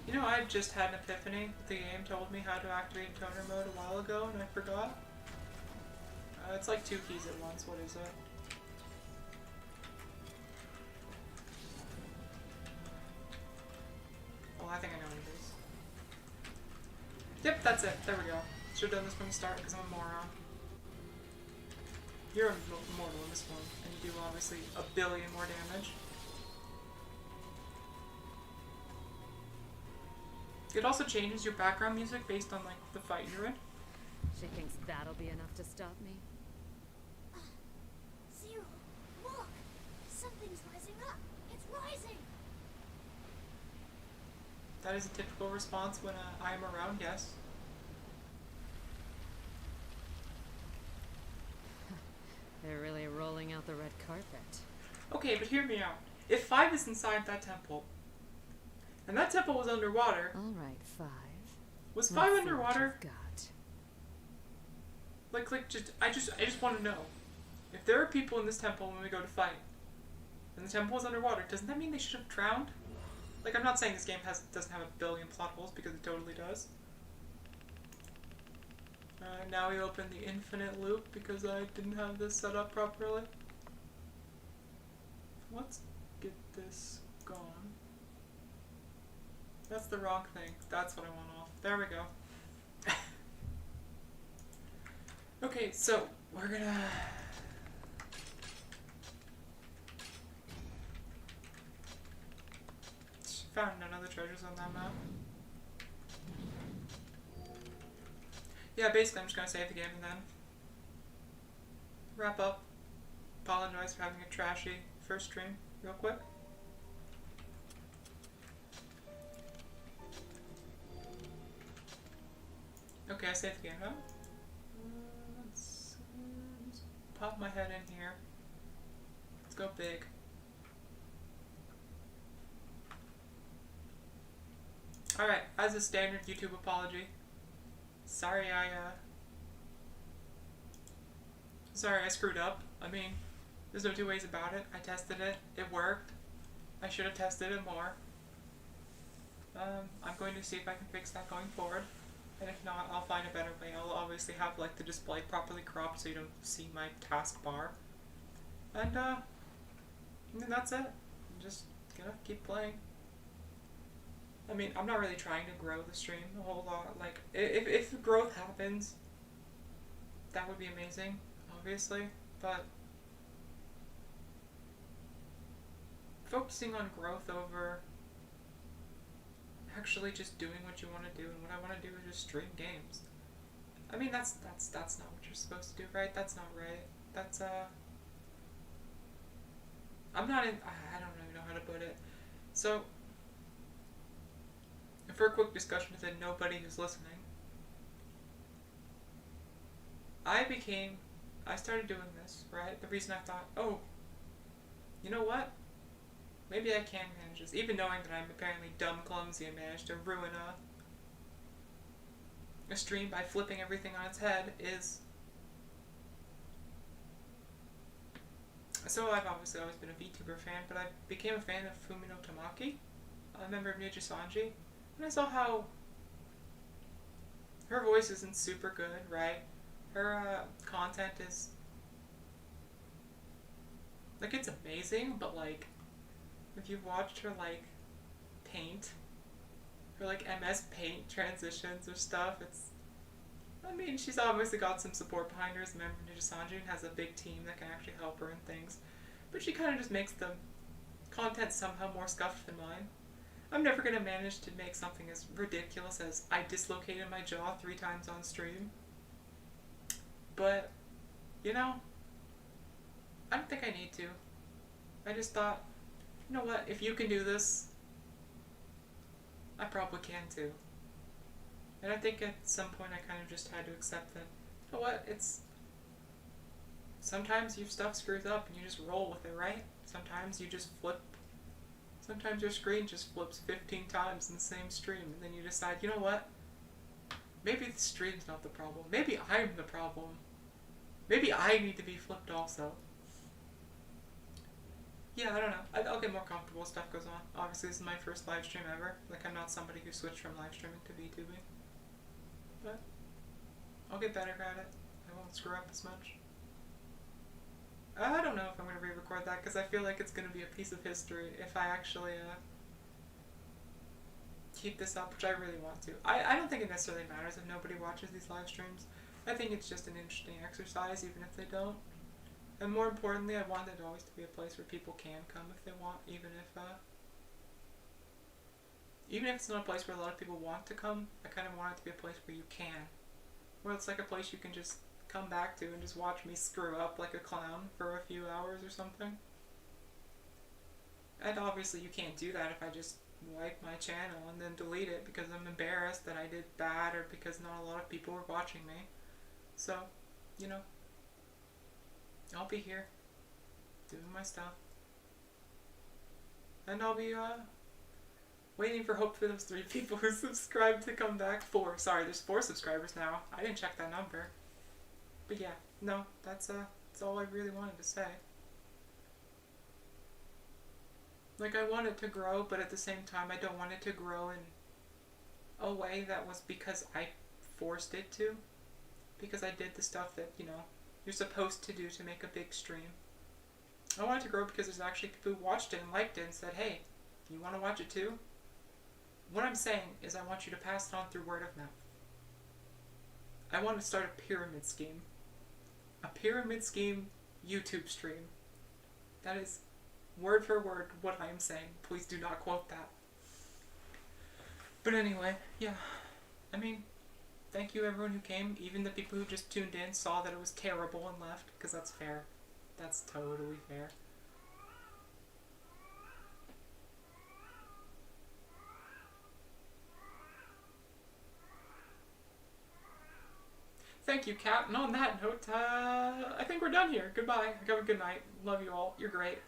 You know, I just had an epiphany. The game told me how to activate toner mode a while ago, and I forgot. It's like 2 keys at once. What is it? Well, I think I know what it is. Yep, that's it. There we go. Should have done this from the start because I'm a moron. You're immortal in this one, and you do obviously a billion more damage. It also changes your background music based on, like, the fight you're in. She thinks that'll be enough to stop me. Zero, look! Something's rising up. It's rising! That is a typical response when I am around, yes. They're really rolling out the red carpet. Okay, but hear me out. If 5 is inside that temple, and that temple was underwater, All right, 5. was Let's 5 see what underwater? you've got. I just want to know. If there are people in this temple when we go to fight, and the temple is underwater, doesn't that mean they should have drowned? Like, I'm not saying this game doesn't have a billion plot holes, because it totally does. Now we open the infinite loop because I didn't have this set up properly. Let's get this gone. That's the wrong thing. That's what I want off. There we go. Okay, so we're gonna... Found none of the treasures on that map. Yeah, basically I'm just gonna save the game and then wrap up. Apologize for having a trashy first stream real quick. Okay, I saved the game, huh? Let's pop my head in here. Let's go big. Alright, as a standard YouTube apology, sorry I screwed up. I mean, there's no two ways about it. I tested it. It worked. I should have tested it more. I'm going to see if I can fix that going forward. And if not, I'll find a better way. I'll obviously have like the display properly cropped so you don't see my taskbar. And that's it. I'm just gonna keep playing. I mean, I'm not really trying to grow the stream a whole lot. Like, if growth happens, that would be amazing, obviously. But focusing on growth over actually just doing what you want to do, and what I want to do is just stream games. I mean, that's not what you're supposed to do, right? That's not right. That's I'm not in. I don't really know how to put it. So, for a quick discussion with nobody who's listening, I started doing this, right? The reason I thought, oh, you know what? Maybe I can manage this. Even knowing that I'm apparently dumb, clumsy, and managed to ruin a stream by flipping everything on its head is... So I've obviously always been a VTuber fan, but I became a fan of Fumino Tamaki, a member of Ninja Sanji, and I saw how her voice isn't super good, right? Her content is... like, it's amazing, but like... if you've watched her, like, paint, her, like, MS Paint transitions or stuff, it's... I mean, she's obviously got some support behind her as a member of Ninja Sanji and has a big team that can actually help her and things. But she kind of just makes the content somehow more scuffed than mine. I'm never going to manage to make something as ridiculous as I dislocated my jaw 3 times on stream. But, you know, I don't think I need to. I just thought, you know what, if you can do this, I probably can too. And I think at some point I kind of just had to accept that, you know what, it's... sometimes your stuff screws up and you just roll with it, right? Sometimes you just flip. Sometimes your screen just flips 15 times in the same stream, and then you decide, you know what? Maybe the stream's not the problem. Maybe I'm the problem. Maybe I need to be flipped also. Yeah, I don't know. I'll get more comfortable as stuff goes on. Obviously, this is my first live stream ever. Like, I'm not somebody who switched from live streaming to VTubing. But I'll get better at it. I won't screw up as much. I don't know if I'm going to re-record that, because I feel like it's going to be a piece of history if I actually keep this up, which I really want to. I don't think it necessarily matters if nobody watches these live streams. I think it's just an interesting exercise, even if they don't. And more importantly, I want it always to be a place where people can come if they want, even if it's not a place where a lot of people want to come. I kind of want it to be a place where you can. Where it's like a place you can just come back to and just watch me screw up like a clown for a few hours or something. And obviously you can't do that if I just wipe my channel and then delete it because I'm embarrassed that I did bad or because not a lot of people were watching me. So, you know, I'll be here doing my stuff. And I'll be waiting for hopefully those 3 people who subscribed to come back. 4. Sorry, there's 4 subscribers now. I didn't check that number. But yeah, no, that's all I really wanted to say. Like, I want it to grow, but at the same time, I don't want it to grow in a way that was because I forced it to. Because I did the stuff that, you know, you're supposed to do to make a big stream. I want it to grow because there's actually people who watched it and liked it and said, hey, you want to watch it too? What I'm saying is I want you to pass it on through word of mouth. I want to start a pyramid scheme. A pyramid scheme YouTube stream. That is word for word what I am saying. Please do not quote that. But anyway, yeah. I mean, thank you everyone who came. Even the people who just tuned in saw that it was terrible and left, because that's fair. That's totally fair. Thank you, Kat. And on that note, I think we're done here. Goodbye. Have a good night. Love you all. You're great.